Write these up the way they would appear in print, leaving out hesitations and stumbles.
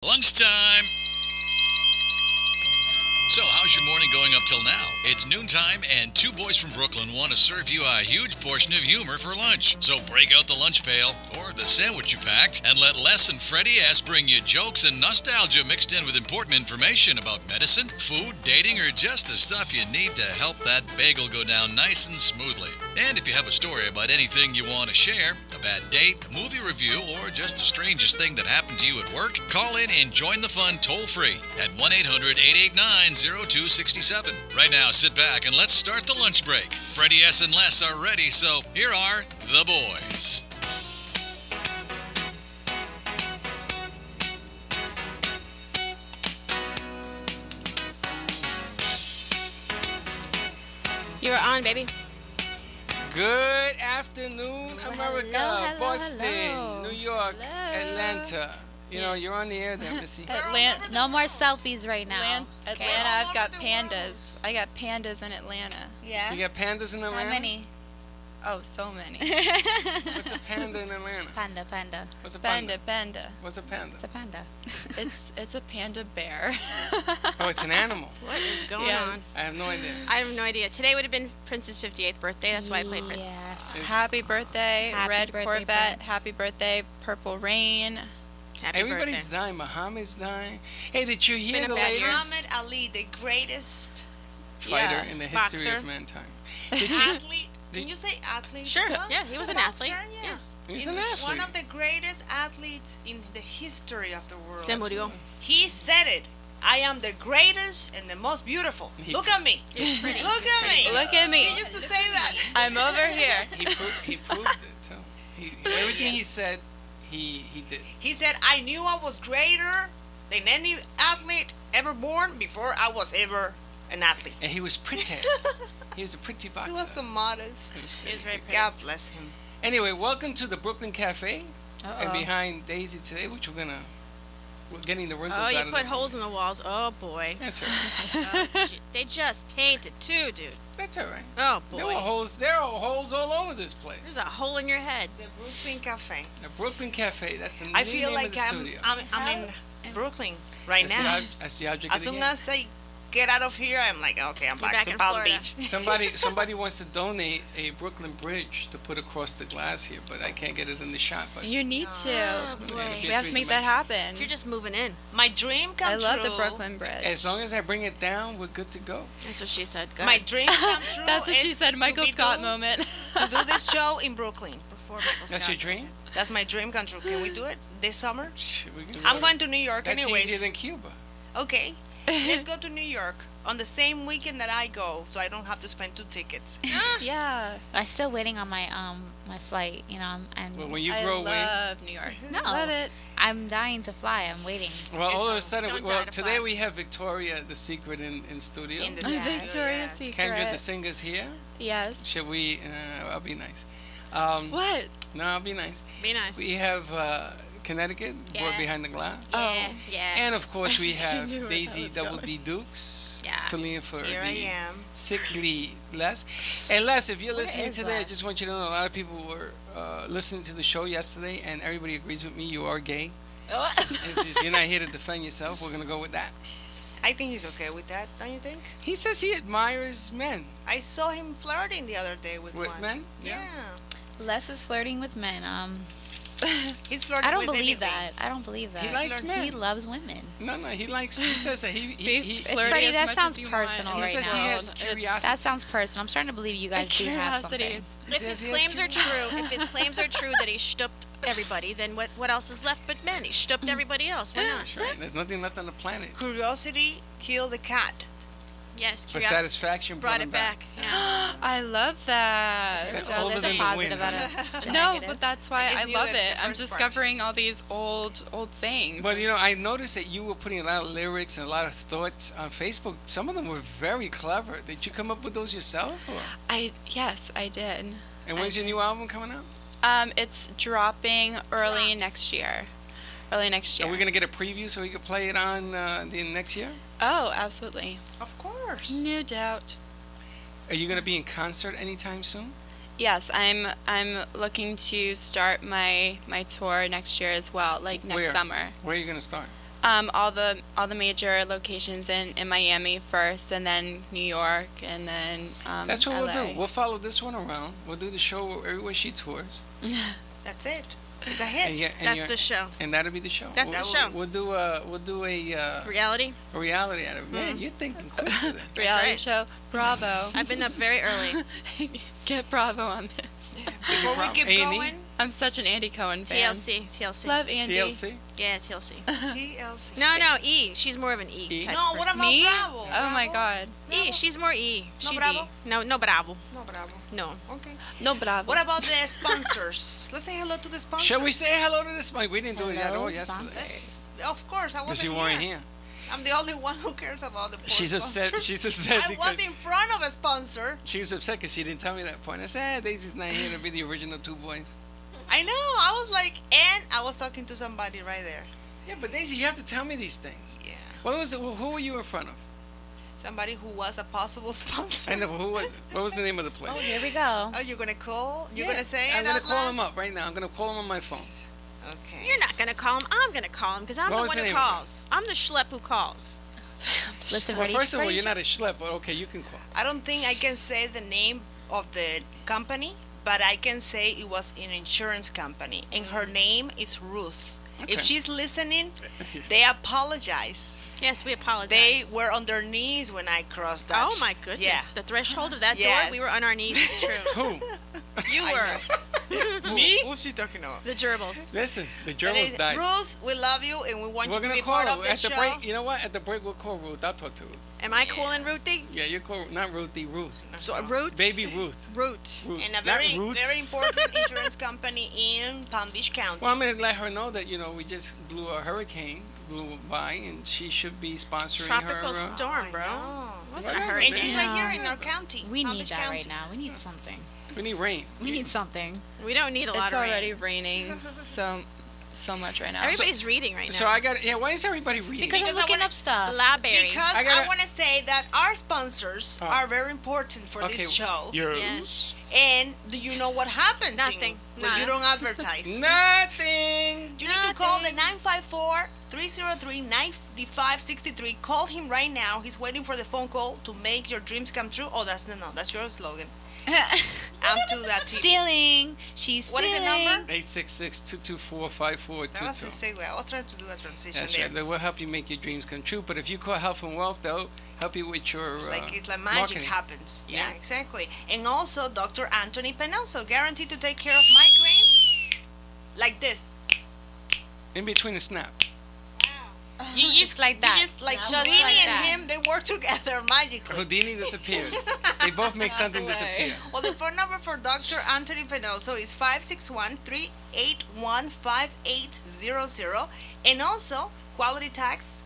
Lunchtime. So, how's your morning going up till now? It's noontime, and two boys from Brooklyn want to serve you a huge portion of humor for lunch. So, break out the lunch pail or the sandwich you packed, and let Les and Freddie S bring you jokes and nostalgia mixed in with important information about medicine, food, dating, or just the stuff you need to help that bagel go down nice and smoothly. And if you have a story about anything you want to share, a bad date, a movie review, or just the strangest thing that happened to you at work, call in and join the fun toll-free at 1-800-889-0267. Right now, sit back and let's start the lunch break. Freddie S. and Les are ready, so here are the boys. You're on, baby. Good afternoon, America, hello, Boston, hello. New York, Hello. Atlanta. You know, you're on the air there, Missy. Atlanta. No more selfies right now. Atlanta, I've got pandas. I got pandas in Atlanta. Yeah. You got pandas in Atlanta? How many? Oh, so many. What's a panda in Atlanta? Panda. What's a panda? Panda. What's a panda? It's a panda. It's a panda bear. Oh, it's an animal. What is going Yes. on? I have no idea. I have no idea. Today would have been Prince's 58th birthday. That's why I played Prince. Yes. Happy birthday, Happy Red birthday, Corvette. Prince. Happy birthday, Purple Rain. Happy Everybody's birthday. dying. Muhammad's dying. Hey, did you hear Been a the bad year. latest Muhammad Ali, the greatest fighter Yeah. in the history Boxer. of mankind? Did you? athlete. Can you say athlete? Sure. Huh? Yeah, he was an Boxer, athlete. Yeah. Yes. He's He an was athlete. One of the greatest athletes in the history of the world. Se murió. He said it. I am the greatest and the most beautiful. He- Look at me. He's pretty. Look at me. Look at me. He used to say that. I'm over here. He proved it too. Everything he Yes. said, he did. He said, I knew I was greater than any athlete ever born before I was ever an athlete. And he was pretty. He was a pretty boxer. He was so modest. He was very pretty. God bless him. Anyway, welcome to the Brooklyn Cafe. And Uh-oh. behind Daisy today, which we're getting the wrinkles Oh, out you of put the- holes in the walls. Oh, boy. That's all right. They just painted, too, dude. That's all right. Oh, There were boy. holes. There are holes all over this place. There's a hole in your head. The Brooklyn Cafe. The Brooklyn Cafe. That's the I new feel name like of the I'm, studio. I'm in Brooklyn right now. I see how you As soon as I get out of here, I'm like, okay, I'm You're back back to in Palm Florida. Beach. somebody wants to donate a Brooklyn bridge to put across the glass here, but I can't get it in the shot. But You need Oh, to. boy. We have to make that happen. You're just moving in. My dream come I love the true. Brooklyn Bridge. as long as I bring it down, we're good to go. That's what she said. Go My ahead. dream come true. That's what she is said. to Michael be Scott do- moment. To do this show in Brooklyn. Before Michael That's Scott. your dream? That's my dream come true. Can we do it this summer? Shit, we can I'm work. going to New York That's anyways. easier than Cuba. Okay. Let's go to New York on the same weekend that I go, so I don't have to spend 2 tickets. Yeah. I'm still waiting on my my flight. You know, Well, I'm when you I grow wings. love New York. No. Love it. I'm dying to fly. I'm waiting. Well, all of a It's, sudden, don't well, die to today fly. we have Victoria the Secret in studio. In the I'm studio, Victoria's yes. Secret. Kendra the singer's here. Yes. Should we? I'll be nice. What? No, I'll be nice. Be nice. We have Connecticut, Yeah. Board Behind the Glass. Yeah. Oh. Yeah. And of course, we have knew where that Daisy was Double going. D Dukes, Yeah. filling in for Here I the am. sickly Les. And Les, if you're Where listening is today, I Les? just want you to know a lot of people were listening to the show yesterday, and everybody agrees with me. You are gay. Oh. It's just, you're not here to defend yourself. We're gonna go with that. I think he's okay with that, don't you think? He says he admires men. I saw him flirting the other day with With one. men? Yeah. Les is flirting with men. He's flirting I don't with believe anything. that. I don't believe that. He likes men. He loves women. No, he likes. He says that he It's Flirty Freddie, as that much sounds as you personal want. he right says now. he has It's- curiosity. That sounds personal. I'm starting to believe you guys do have Curiosity. something. He If says his he has claims are true, if his claims are true that he stooped everybody, then what else is left but men? He stooped everybody else. Why not? That's right. There's nothing left on the planet. Curiosity killed the cat. Yes. But curiosity satisfaction brought brought it him back. Yeah. I love that. That's Oh, older there's than a the positive wind. about it. No, but that's why I just I knew love that it. the I'm first part. discovering all these old sayings. But you know, I noticed that you were putting a lot of lyrics and a lot of thoughts on Facebook. Some of them were very clever. Did you come up with those yourself? Or? Yes, I did. And when's your new album coming out? It's dropping early Drops. next year. Early next year. Are we gonna get a preview so we can play it on the next year? Oh, absolutely. Of course. No doubt. Are you gonna be in concert anytime soon? Yes, I'm looking to start my tour next year as well, like next Where? summer. Where are you gonna start? All the major locations in Miami first, and then New York, and then That's what LA. we'll do. We'll follow this one around. We'll do the show everywhere she tours. That's it. It's a hit. That's the show. And that'll be the show. That's the show. We'll do a Reality. reality out of it. Man, you're thinking quick today. Reality right. show. Bravo. I've been up very early. Get Bravo on this. Before we keep A&E? going, I'm such an Andy Cohen fan. TLC. Love Andy. TLC. Yeah, TLC. TLC. No, E. She's more of an E. E? type No, what person. about Me? Bravo? Oh my Bravo? God. E. She's more E. No She's Bravo? E. No Bravo. No, Bravo. No. Okay. No Bravo. What about the sponsors? Let's say hello to the sponsors. Shall we say hello to this mic? We didn't do it at Hello, all yesterday. sponsors. Of course, I Because wasn't you weren't here. I'm the only one who cares about the poor She's upset. sponsors. She's upset I because was in front of a sponsor. she was upset because she didn't tell me that point. I said, Daisy's not here to be the original Two Boys. I know. I was like, and I was talking to somebody right there. Yeah, but Daisy, you have to tell me these things. Yeah. What was it? Who were you in front of? Somebody who was a possible sponsor. I know, but who was it? What was the name of the place? Oh, here we go. Oh, you're gonna call? You're Yeah, gonna say I'm it gonna out call loud? him up right now. I'm gonna call him on my phone. Okay. You're not gonna call him. I'm gonna call him because I'm What the was one the who name of it? calls. I'm the schlep who calls. Listen, Well, Freddie. first of all, Freddie you're not a schlep, but okay, you can call. I don't think I can say the name of the company, but I can say it was an insurance company, and her name is Ruth. Okay. If she's listening, they apologize. Yes, we apologize. They were on their knees when I crossed that. Oh my goodness! Yeah. The threshold of that Yes. door, we were on our knees. It's true. Who? You were Me? Who's she talking about? the gerbils. Listen, the That journals is- died. Ruth, we love you, and we want We're you to gonna be call part her of the at the show. break. You know what? At the break, we'll call Ruth. I'll talk to Ruth. Am I cool and Ruthie? Yeah, you call not Ruthie, Ruth. So Ruth. Baby Ruth. Root. Ruth. And a Not very, Roots. very important insurance company in Palm Beach County. Well, I'm gonna let her know that we just blew a hurricane blew by, and she should be sponsoring Tropical her. storm, I bro. know. Wasn't a Whatever, And hurricane. she's right here Yeah. in our county. We Palm need Beach that County. right now. We need something. We need rain. We need something. We don't need a lot It's of rain. already raining so much right now. Everybody's reading right now. So I got. Yeah, why is everybody reading? Because Because I'm I looking wanna- up stuff. Library. Because I I, gotta- want to say that our sponsors Oh. are very important for Okay. this show. Yes. And do you know what happens Nothing. when Nada. you don't advertise? Nothing. You need to call the 954-303-9563. Call him right now. He's waiting for the phone call to make your dreams come true. Oh, that's that's your slogan. I'm to that. TV. Stealing. She's What is the stealing. number? 866-224-5422. That was the segue. I was trying to do a transition That's there. right. They will help you make your dreams come true. But if you call Health and Wealth, they'll help you with your It's like magic marketing. happens. Yeah, Yeah. exactly. And also Dr. Anthony Penoso, guaranteed to take care of migraines like this. In between the snap. You Just like that. You just like Just Houdini like and that. him, they work together magically. Houdini disappears. They both make something disappear. Well, the phone number for Dr. Anthony Penoso is 561-381-5800. And also, Quality Tax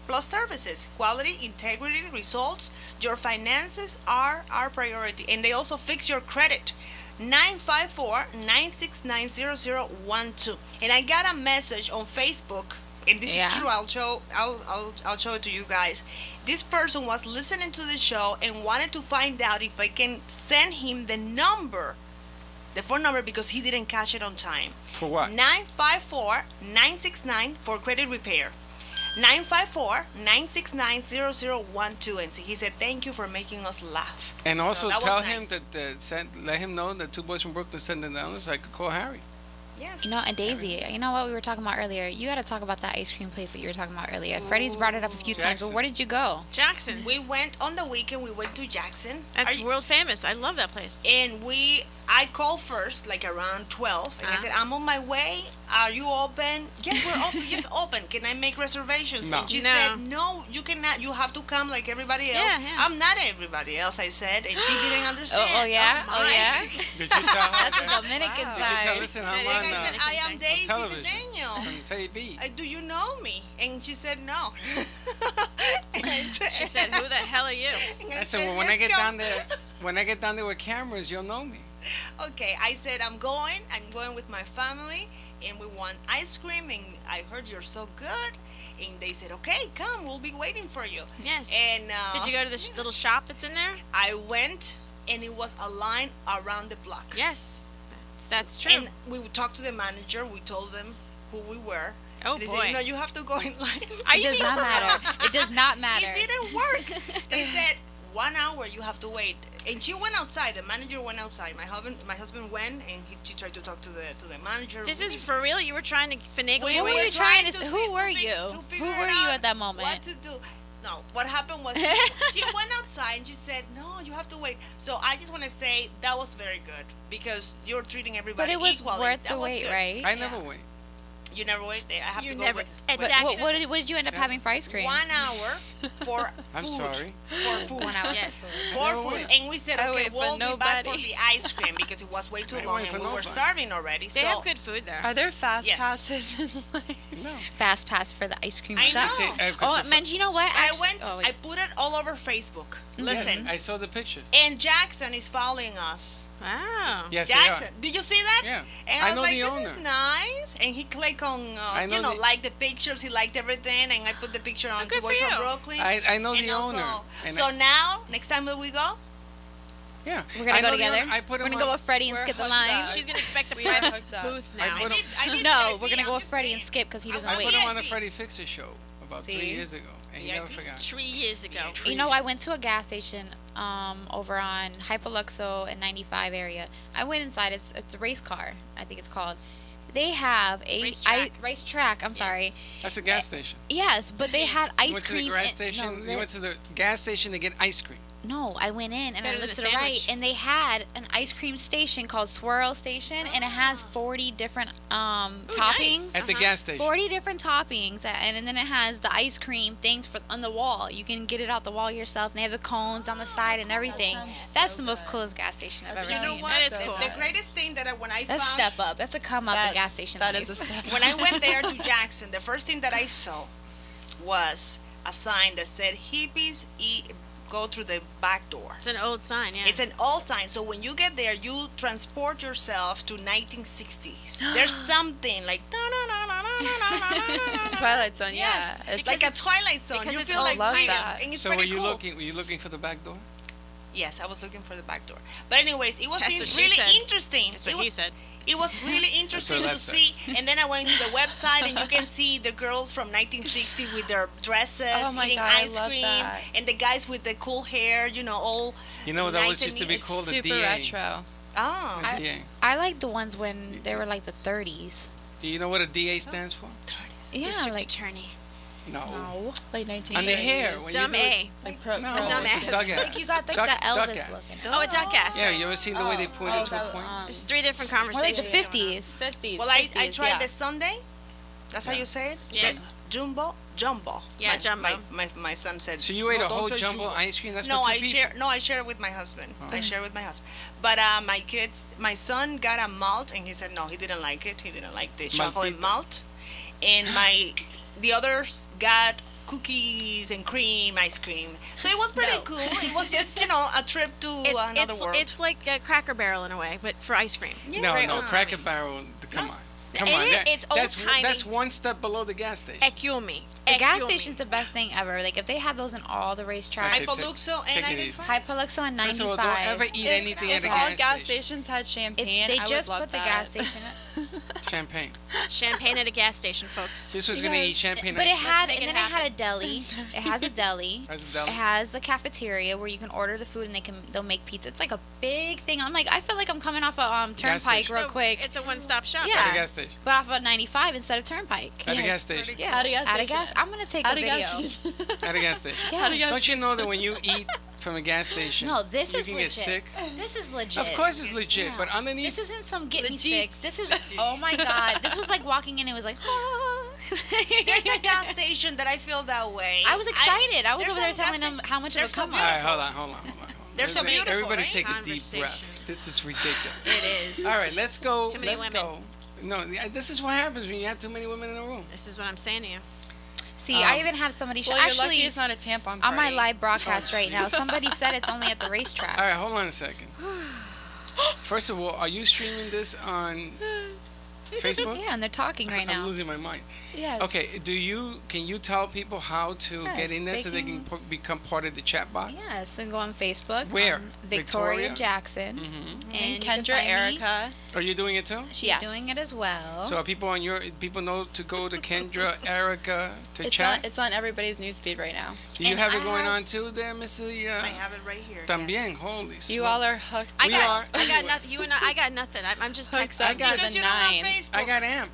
Plus Services. Quality, integrity, results. Your finances are our priority. And they also fix your credit. 954-969-0012. And I got a message on Facebook, and this Yeah. is true. I'll show it to you guys. This person was listening to the show and wanted to find out if I can send him the phone number, because he didn't catch it on time. For what? 954-969 for credit repair. 954-969-0012. And he said, thank you for making us laugh. And also that was tell nice. him that let him know that Two Boys from Brooklyn sent it down so I could call Harry. Yes. You know, and Daisy, you know what we were talking about earlier? You got to talk about that ice cream place that you were talking about earlier. Freddie's brought it up a few times, but Jackson. where did you go? Jackson. We went on the weekend, we went to Jackson. That's world famous. I love that place. And I called first, like around 12, and I said, I'm on my way. Are you open? Yes, we're open. Yes, open. Can I make reservations? No. And she No. said, no, you cannot. You have to come like everybody else. Yeah, yeah. I'm not everybody else, I said, and she didn't understand. Oh, yeah? my. Oh, yeah? Did you tell her That's that? the Dominican Did you tell side. listen, And I'm I on said, I am Daisy television. Daniel. From TV. Do you know me? And she said, no. And I said, She said, "Who the hell are you?" and I said, well, when I "Let's get go." down there, with cameras, you'll know me. Okay, I said, I'm going with my family, and we want ice cream, and I heard you're so good. And they said, okay, come, we'll be waiting for you. Yes. And Did you go to the little shop that's in there? I went, and it was a line around the block. Yes. That's true. And we talked to the manager. We told them who we were. Oh They boy. said, you have to go in line. Are It you does being not matter. It does not matter. It didn't work. They said 1 hour you have to wait, and she went outside. The manager went outside. My husband went, and she tried to talk to the manager. This is for real? You were trying to finagle We your Who way? were you trying to? see- Who were fig- you? to Who figure were it you out at that moment? What to do? No, what happened was she went outside and she said, "No, you have to wait." So I just want to say that was very good because you're treating everybody But it was equally. worth That the was wait, good. right? I never wait. You never wait. I have You to go never- with. at with Jackson's- What did you end up having for ice cream? 1 hour for food. I'm sorry. For food. 1 hour. Yes. For No food. way. And we said, I okay, wait for we'll be back for nobody. the ice cream because it was way too I long wait and for we were nobody. starving already. They so have good food there. Are there fast Yes. passes in line? No. Fast pass for the ice cream I shop. know. Oh, man, you know what? I Actu- went, oh, I put it all over Facebook. Listen. I saw the pictures. And Jackson is following us. Wow. Yes, Jackson, did you see that? Yeah. And I I was know like, the this owner. is nice. And he clicked on, I know the- like the pictures. He liked everything. And I put the picture on good Two Boys for from you. Brooklyn. I know and the also, owner. And so now, next time that we go, yeah. We're gonna I go know the together. owner. I put We're him gonna go on- with Freddie and We're skip the hooked line. up. She's going to expect a We are private hooked up. booth I now. put him- I did No, VIP, we're gonna I'm go with just Freddie saying. and skip because he doesn't I I wait. put him on a VIP. Freddie Fixer show about 3 See? years ago, and he never VIP. forgot. 3 years ago. You know, I went to a gas station over on Hypoluxo and 95 area. I went inside. It's a race car, I think it's called. They have a Racetrack. racetrack. I'm sorry. That's a gas station. Yes, but they had You ice went to cream. the gas in- station. no, You went to the gas station to get ice cream. No, I went in and Better I than looked a to the right, sandwich. and they had an ice cream station called Swirl Station, and it has 40 different toppings. At the gas station. 40 different toppings, and then it has the ice cream things for on the wall. You can get it out the wall yourself, and they have the cones on the side and everything. That's the most coolest gas station I've ever You know seen. what? That is The- cool. The greatest thing that when I That's found, step up. That's a come up in gas station. That life. is a step. when I went there to Jackson, the first thing that I saw was a sign that said hippies go through the back door. It's an old sign, yeah. It's an old sign. So when you get there, you transport yourself to 1960s. There's something like Twilight Zone, Yes, yeah. It's like a Twilight Zone. because You it's feel old like love freedom, that. and it's So pretty cool. were you looking for the back door? Yes, I was looking for the back door. But anyways, it was That's what she really said. interesting. That's it what he was, said. It was really interesting what to I said. see. And then I went to the website, and you can see the girls from 1960 with their dresses, Oh my eating God, I ice love cream, that. and the guys with the cool hair, all. You know that Nice was and used to be neat. called the super DA. retro. Oh, I- DA. I like the ones when they were like the 30s. Do you know what a DA stands for? Yeah, District like Attorney. No. no. Like 19. On the hair. When Dumb you do it- A. Like pro. No, pro- it's a dumbass. duck ass. Like you got like Duck- the duck Elvis ass. looking. Oh, a duck ass. Yeah, you ever seen the way they point it to a that, point? There's 3 different More like conversations. the 50s. 50s. well, I 50s, tried yeah. the Sunday. That's how you say it? Yes. The jumbo. Yeah, my, jumbo. My son said. So you ate "No, a don't whole say jumbo ice cream? That's no, for I two people. share. No, I share it with my husband. I share it with my husband. But my son got a malt, and he said no, he didn't like it. He didn't like the chocolate Maltita. malt. And the others got cookies and cream ice cream. So it was pretty No. cool. It was just a trip to another world. It's like a Cracker Barrel in a way, but for ice cream. Yeah. No, very no, old-timey. Cracker Barrel. Come on. Come It on. is- that- it's that's old-timey. that's one step below the gas station. Ekiumi. The gas Ekiumi. station's the best thing ever. Like if they had those in all the racetracks. Okay, Hypoluxo and take it easy. 95. Hypoluxo and First of all, 95. don't ever eat anything at If a all gas, gas station. stations had champagne, They I just would love put the that. gas station. Champagne. Champagne at a gas station, folks. This was gonna eat champagne. But it had, make and it then it had a happen. deli. It has a deli. Has a deli. It has the cafeteria where you can order the food and they'll make pizza. It's like a big thing. I'm like, I feel like I'm coming off a Turnpike station. real quick, It's a one-stop shop. Yeah. At a gas station. but off of 95 instead of Turnpike. At a Yes. gas station. Yeah, At a gas at a station. gas. I'm gonna take a At a video. gas station. At a gas station. Yes. At a gas Don't you know that when you eat from a gas station, No, this you is can legit. get sick? This is legit. Of course it's legit, Yeah. but underneath, This isn't some get me Legit. sick. This is oh my god. This was like walking in. It was like. There's a gas station that I feel that way. I was excited. I was there's over there some gas telling them sta- how much it they're would so come all up. right, beautiful. hold on. They're so Everybody- beautiful, Everybody right? take a deep Conversation. breath. This is ridiculous. It is. All right, let's go. Too many Let's women. go. No, this is what happens when you have too many women in a room. This is what I'm saying to you. See, I even have somebody Well, you're lucky actually it's not a tampon on my party. live broadcast right now. Somebody said it's only at the racetrack. All right, hold on a second. First of all, are you streaming this on Facebook? Yeah, and they're talking right I'm now. losing my mind. Yes. Okay, can you tell people how to Yes, get in there they so they can become part of the chat box? Yes, and go on Facebook. Where? Victoria Victoria? Jackson. Mm-hmm. And you can Kendra find me. Erica. Are you doing it too? She's Yes. doing it as well. So are people know to go to Kendra Erica to chat? It's on everybody's newsfeed right now. Do you and have I it going have- on too there, Missy? I have it right here. También, yes. holy You smoke. all are hooked. I We got, are. I got nothing. You and I got nothing. I'm just Hooked texting. up to Because the you don't have nines. Facebook. I got AMP.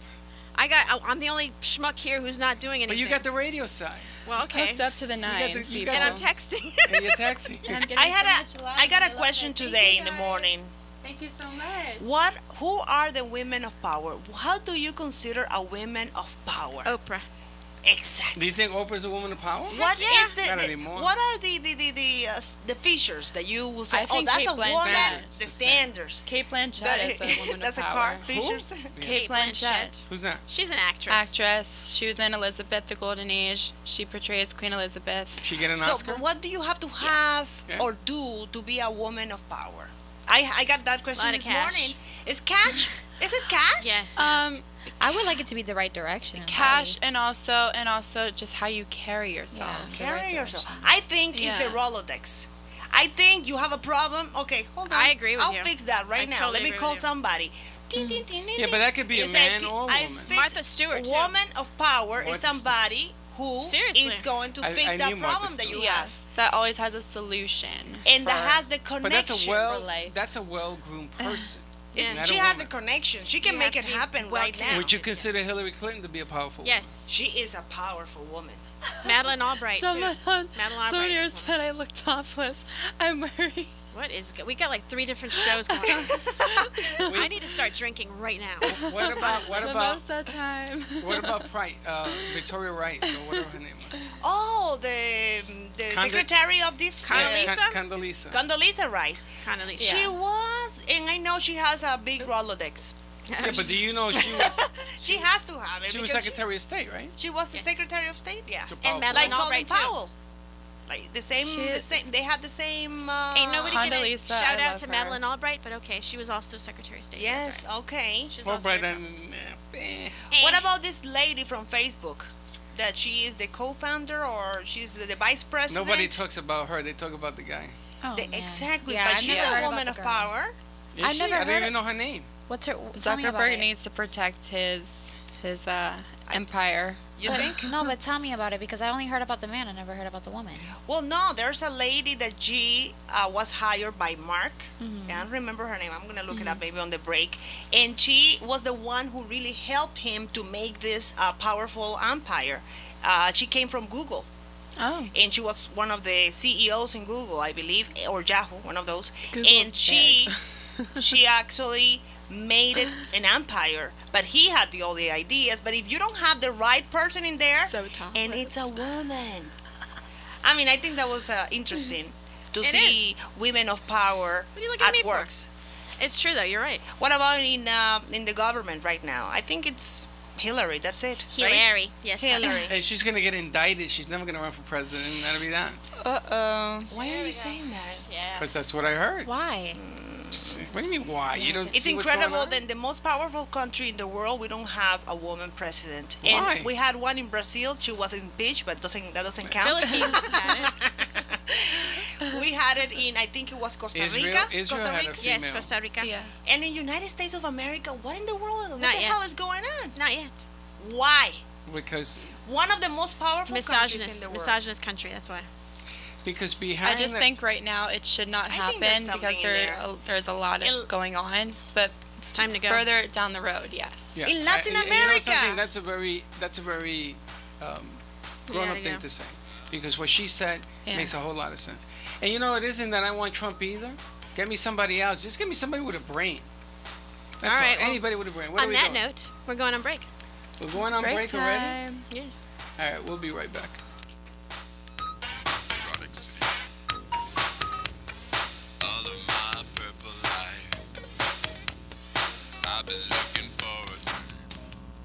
I'm the only schmuck here who's not doing anything. But you got the radio side. Well, okay. Hooked up to the nines, you people. got And I'm texting. And you're texting. And I'm getting I had so a much love, I got and a love question it. Thank today you in the guys. morning. Thank you so much. Who are the women of power? How do you consider a woman of power? Oprah. Exactly. Do you think Oprah's a woman of power? What yeah. is Not the anymore. what are the features that you will say? I Oh, think that's Kate a woman. Blanchett. The standards. Kate Blanchett That- is a woman that's of a power. car features. Kate Blanchett. Who's that? She's an actress. Actress. She was in Elizabeth, the Golden Age. She portrays Queen Elizabeth. She get an So, Oscar? but what do you have to have Yeah. or do to be a woman of power? I got that question Lot of this cash. morning. Is cash? Is it cash? Yes. I would like it to be the right direction. Cash and also just how you carry yourself. Yeah. Carry right yourself. I think it's the Yeah. Rolodex. I think you have a problem. Okay, hold on. I agree with I'll you. fix that right I now. totally Let me agree call with you. somebody. Ding, ding, ding, ding, Yeah, but that could be a It's man like, or a I woman. fix- Martha Stewart, too. Woman of power is What's- somebody who Seriously. is going to I fix that knew Martha problem that you Stewart. have. Yes, that always has a solution. And for- that has the connection. But life. that's a well-groomed person. Yeah. Not She a has the woman. connection. She can You make have it to be happen well right now. connected. Would you consider Hillary Clinton to be a powerful woman? Yes. She is a powerful woman. Madeline Albright, Someone too. on Madeline someone here Albright. said I look topless. I'm wearing. What is... We got like 3 different shows going on. I need to start drinking right now. What about the most of the time. what about Victoria Rice or whatever her name was? Oh, the secretary of the Condoleezza? Condoleezza. Condoleezza Rice. Condoleezza. She was, and I know she has a big Rolodex. Yeah, but do you know she was She has to have it. she was because Secretary of State, right? She was the Yes. Secretary of State. Yeah. So And powerful. Madeline Like Colin Albright, too. Powell. Like the same. They had the same. Ain't nobody gonna Condoleezza, shout I out love to her. Madeline Albright, but okay, she was also Secretary of State. Yes. That's Okay. right. She's Well, also but very then, What about this lady from Facebook? That she is the co-founder or she's the vice president? nobody talks about her. They talk about the guy. Oh, man. Exactly. Yeah, but I've she's never heard a about woman the of girl. power. Is I've she? never I don't heard even it. know her name. What's her? Tell me about Zuckerberg it. needs to protect his empire. You But- think? No, but tell me about it because I only heard about the man. I never heard about the woman. Well, no. There's a lady that she was hired by Mark. Mm-hmm. I don't remember her name. I'm gonna look it up maybe on the break. And she was the one who really helped him to make this powerful empire. She came from Google. Oh, And she was one of the CEOs in Google, I believe, or Yahoo, one of those. Google's and she actually made it an empire. But he had all the ideas. But if you don't have the right person in there, so tough. and it's a woman, I mean, I think that was interesting to It see women of power What are you looking at me at for? works. It's true, though. You're right. What about in the government right now? I think it's Hillary. That's it. right? Hillary. Yes. Hillary. Hey, she's gonna get indicted. She's never gonna run for president. That'll be that. Uh-oh. Why are you saying that? Yeah. Because that's what I heard. Why? What do you mean why? You don't It's see what's going incredible on? that in the most powerful country in the world, we don't have a woman president. Why? And we had one in Brazil. She was impeached, but that doesn't count. Philippines had it. We had it in, I think it was Costa Israel- Rica. Israel Costa had a Rica. Yes, Female. Costa Rica. Yeah. And in United States of America, what in the world? What Not the yet. hell is going on? Not yet. Why? Because One of the most powerful countries in Misogynist. the world. Misogynist country. That's why. behind I just that- think right now it should not I think happen there's because something in there's a lot It'll- going on. But It's time to go. further down the road, yes. Yeah. In Latin You know America. something? That's a very grown-up Yeah, thing yeah. to say, because what she said Yeah. makes a whole lot of sense. And you know, it isn't that I want Trump either. Get me somebody else. Just get me somebody with a brain. That's All right, well, Anybody with a brain. Where On do we that go? note, we're going on break. We're going on break already. time. Yes. All right, we'll be right back. Product City. All of my purple life, I've been looking forward.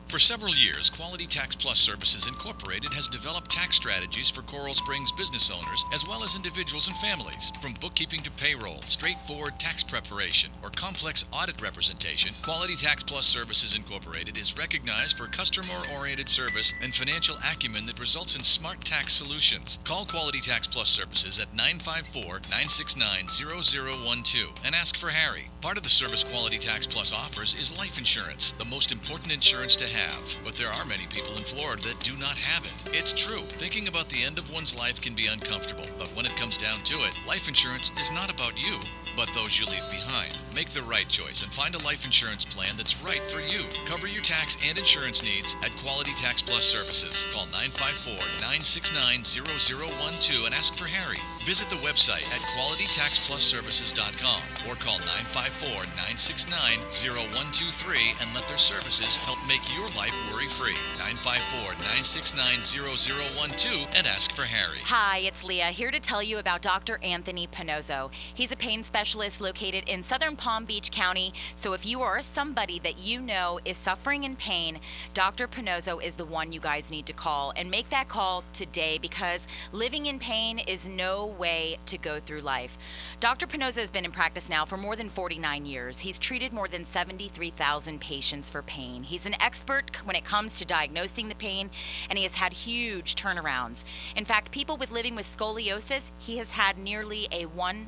For several years, Quality Tax Plus Services Incorporated has developed tax strategies for Coral Springs business owners as well as individuals and families. From bookkeeping to payroll, straightforward tax preparation, or complex audit representation, Quality Tax Plus Services Incorporated is recognized for customer-oriented service and financial acumen that results in smart tax solutions. Call Quality Tax Plus Services at 954-969-0012 and ask for Harry. Part of the service Quality Tax Plus offers is life insurance, the most important insurance to have. But there are many people in Florida that do not have it. It's true. Thinking about the end of one's life can be uncomfortable, but when it comes down to it, life insurance is not about you, but those you leave behind. Make the right choice and find a life insurance plan that's right for you. Cover your tax and insurance needs at Quality Tax Plus Services. Call 954-969-0012 and ask for Harry. Visit the website at qualitytaxplusservices.com or call 954-969-0123 and let their services help make your life worry-free. 954-969-0012 and ask for Harry. Hi, it's Leah, here to tell you about Dr. Anthony Pinozzo. He's a pain specialist located in southern Palm Beach County, so if you or somebody that you know is suffering in pain, Dr. Pinozzo is the one you guys need to call. And make that call today, because living in pain is no way to go through life. Dr. Pinozzo has been in practice now for more than 49 years. He's treated more than 73,000 patients for pain. He's an expert when it comes to diagnosing the pain, and he has had huge turnarounds. In fact, people living with scoliosis, he has had nearly a 100%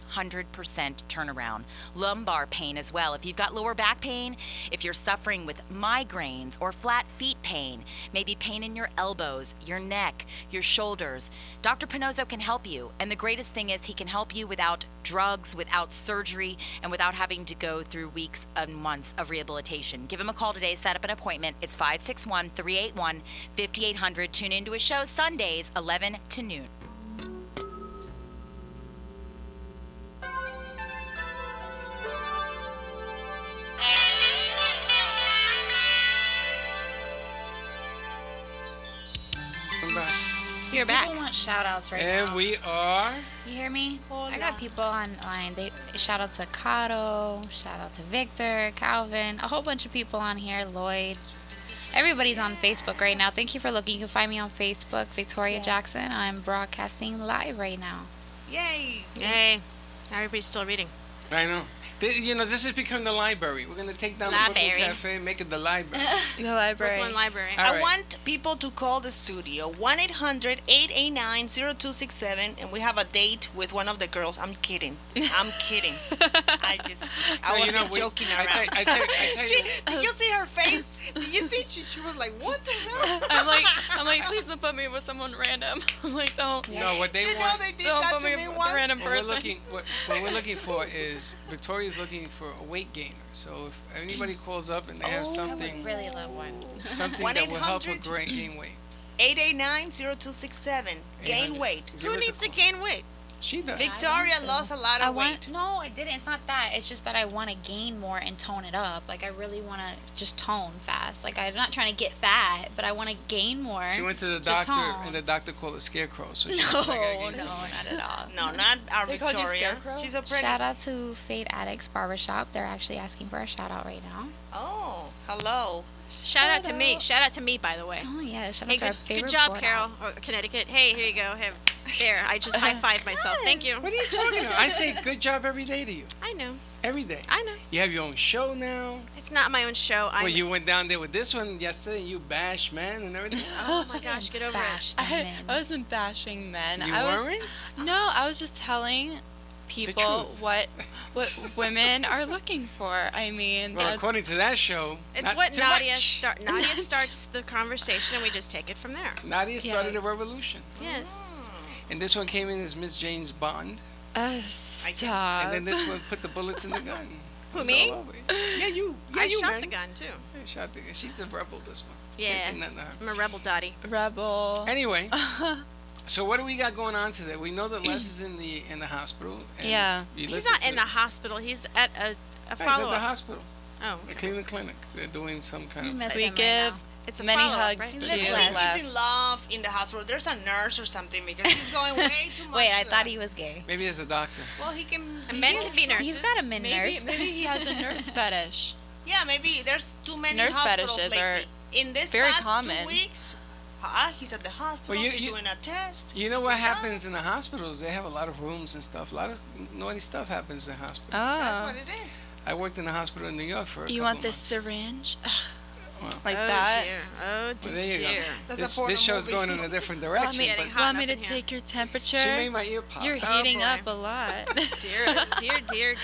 turnaround. Lumbar pain as well. If you've got lower back pain, if you're suffering with migraines or flat feet pain, maybe pain in your elbows, your neck, your shoulders, Dr. Pinozzo can help you. And the greatest thing is he can help you without drugs, without surgery, and without having to go through weeks and months of rehabilitation. Give him a call today, set up an appointment. It's 561-381-5800. Tune into his show Sundays, 11 to noon. You're back. People want shout outs right And now. we are. You hear me? Hola. I got people online. They shout out to Caro, shout out to Victor, Calvin, a whole bunch of people on here, Lloyd. Everybody's on Facebook right now. Thank you for looking. You can find me on Facebook, Victoria Jackson. I'm broadcasting live right now. Yay! Yay. Everybody's still reading. I know. You know, this has become the library. We're going to take down the Brooklyn Library. Cafe and make it the library. The library. Brooklyn Library. All I right. want people to call the studio 1-800-889-0267, and we have a date with one of the girls. I'm kidding. I was just joking around. I tell you, Did you see her face? Did you see? She was like, "What the hell?" I'm like, please don't put me with someone random. I'm like, don't. no, what they You know want. they did Don't that put to me me with a once. random What we're person. looking for is Victoria's looking for a weight gainer. So if anybody calls up and they have something Really love one. that will help her 1-800 gain weight, 889-0267. Gain 800. weight. Give Who us a needs to call. gain weight? She does. Victoria lost a lot of weight. No, I didn't. It's not that. It's just that I want to gain more and tone it up. Like, I really want to just tone fast. Like, I'm not trying to get fat, but I want to gain more. She went to the to doctor, tone. and the doctor called her scarecrow. So No, she's like, I gotta no, gain some weight. not at all. No, not our They called you Victoria. Scarecrow? She's a pretty. Shout out to Fade Addicts Barbershop. They're actually asking for a shout out right now. Oh, hello. Shout out to me. Shout out to me, by the way. Oh, yeah. Shout out Hey, to our good favorite job, board Carol. out. Or Connecticut. Hey, here you go. There, I just high-fived myself. Thank you. What are you talking about? I say good job every day to you. I know. Every day. I know. You have your own show now. It's not my own show. Well, you went down there with this one yesterday, and you bashed men and everything. Oh my gosh, get over Bash it. the I men. wasn't bashing men. You I was, weren't? No, I was just telling people truth. what women are looking for. I mean, Well, that's, according to that show, It's not what too Nadia much. Nadia starts the conversation, and we just take it from there. Nadia started a Yes. revolution. Yes. And this one came in as Miss Jane's Bond. stop. And then this one put the bullets in the gun. Who, It was me? all over it. Yeah, you. Yeah, I you, shot man. the gun too. Yeah, shot the gun. She's a rebel, this one. Yeah. Can't say nothing to her. I'm a rebel, Dottie. Rebel. Anyway, so what do we got going on today? We know that Les is in the hospital. And Yeah. you He's listen not to in the hospital. He's at a He's at the follow-up. hospital, Oh, the Cleveland Clinic. They're doing some kind You of. miss We him right give now. it's a many follow-up, hugs right? to Just He's like- in love in the hospital. There's a nurse or something because he's going way too much. Wait, I to thought that. he was gay. Maybe as a doctor. Well, he can. And men can be nurses. He's got a min maybe nurse. maybe he has a nurse fetish. Yeah, maybe there's too many Nurse hospitals fetishes lately. are In this Very past common. 2 weeks, he's at the hospital. Well, he's doing a test. You know what happens in the hospitals? They have a lot of rooms and stuff. A lot of naughty stuff happens in hospitals. That's Oh. what it is. I worked in a hospital in New York for a You couple want this months. syringe? Well, Like Oh that? dear. Oh Well, there you dear. go. That's This, a porno this show's movie. going in a different Want direction. me, getting But hot want me up to in here. take your she temperature? made my ear pop. You're Oh, heating boy. up a lot. Dear.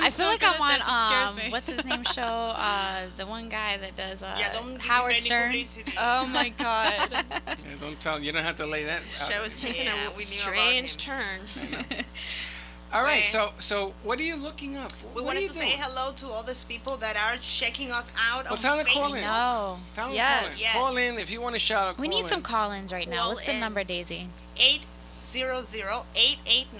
I feel like I'm on Scares me. what's his name show? The one guy that does Yeah, don't give Howard him any Stern. publicity. Oh my god. Yeah, don't tell. You don't have to lay that out. Show is taking Yeah, a we knew about strange him. turn. All right. Well- So what are you looking up? We What are wanted you to say doing? hello to all these people that are checking us out Well, on tell them to call Facebook. in. No, Tell them Yes. call in. Yes. Call in if you want to shout out. we call need some in. call-ins right now. Call What's the in. number, Daisy?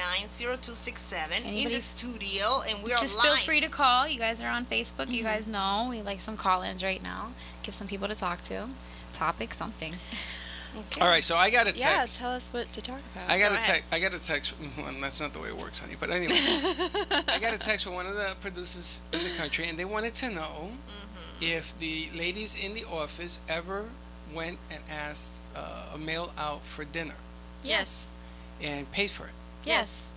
800-889-0267 in Anybody- the studio, and we are Just live. feel free to call. You guys are on Facebook. You guys know we like some call-ins right now. Give some people to talk to. Topic something. Okay. All right. So I got a Yeah, text. tell us what to talk about. I got Go a ahead. text. I got a text. Well, that's not the way it works, honey. But anyway, I got a text from one of the producers in the country, and they wanted to know if the ladies in the office ever went and asked a male out for dinner Yes. and paid for it. Yes.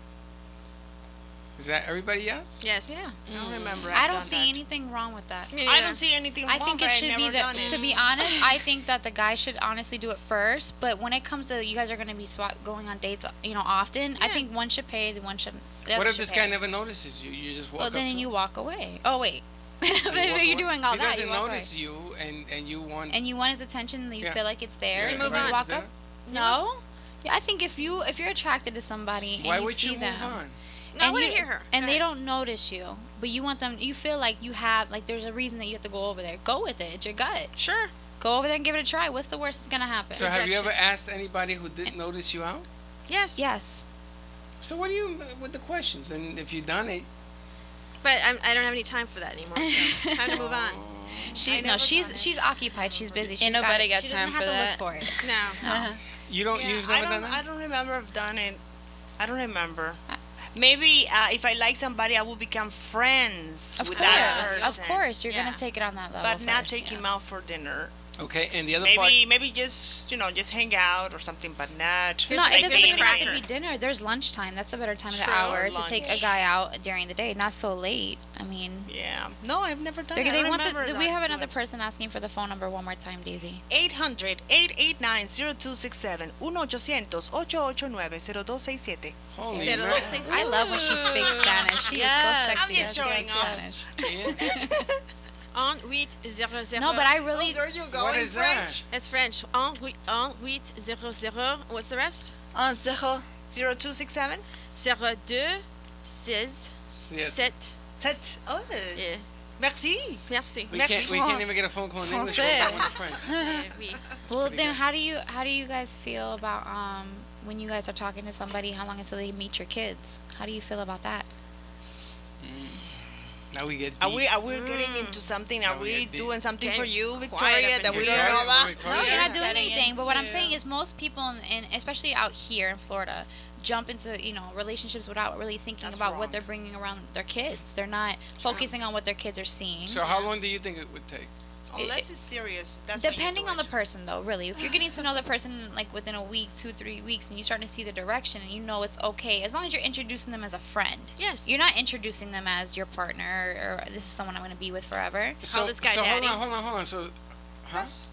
Is that everybody? Yes. Yes. Yeah. I don't remember. I I've don't done see that. anything wrong with that. Me I neither. don't see anything I wrong, think but it I've should be never done it. to be honest, I think that the guy should honestly do it first. But when it comes to you guys are going to be going on dates, often, I Yeah. think one should pay, the one should. The What other if should this pay. guy never notices you? You just walk Well, up then to you him. walk away. Oh wait, You walk you're away. doing all He that. doesn't You walk notice away. you, and you want. And you want his attention, and you Yeah. feel like it's there. Yeah, and move then on. you walk to up. No. Yeah, I think if you're attracted to somebody and Why you would see you them, move on? No, I and want you- to hear her. and Go they ahead. don't notice you, but you want them, you feel like you have, like there's a reason that you have to go over there. Go with it. It's your gut. Sure. Go over there and give it a try. What's the worst that's gonna happen? So have you ever Rejection. asked anybody who didn't notice you out? Yes. Yes. So what do you with the questions? And if you've done it, But I don't have any time for that anymore. So time to move on. She I no, never she's done it. she's occupied. She's busy. She's nobody got she doesn't time have for to that. look for it. No. No. you don't. Yeah, You've I never done don't. that. I don't remember if I've done it. I don't remember. Maybe if I like somebody, I will become friends Of with course, that person. of course, you're Yeah. gonna take it on that level. But not first, take yeah. him out for dinner. Okay, and the other part. Maybe just just hang out or something, but not. Here's No, like it doesn't baby even have to cracker. be dinner. There's lunchtime. That's a better time of the True. hour Lunch. to take a guy out during the day, not so late. I mean, Yeah. No, I've never done they it. I don't want remember we have that. another person asking for the phone number one more time, Daisy. 800-889-0267 1-800-889-0267. Holy Zero man. six- I love when she speaks Spanish. She Yes. is so I'm sexy. just when she showing speaks off. Spanish. En 800. No, but I Oh, really there you go. What in is French. It's French. En 800. What's the rest? En zéro. 0267 02 6 Yeah. 7. Set. Oh, Yeah. merci. Merci. We Merci. can't even get a phone call in English. Français. We're going to French. Oui. Well, pretty then good. how do you guys feel about when you guys are talking to somebody? How long until they meet your kids? How do you feel about that? Now we get. Are deep. we getting into something? Are Now we we get deep. doing something for getting you, quiet Victoria, up that in we here. don't know about? Victoria, No, you're not doing Getting anything. But what I'm into- saying is most people, and especially out here in Florida, jump into relationships without really thinking That's about wrong. what they're bringing around their kids. They're not focusing on what their kids are seeing. So how long do you think it would take? Unless it's serious. That's when you Depending do on the it. person, though, really. If you're getting to know the person like within a week, 2-3 weeks, and you're starting to see the direction, and you know it's okay, as long as you're introducing them as a friend. Yes. You're not introducing them as your partner or this is someone I'm going to be with forever. So, this guy so Daddy. hold on. So,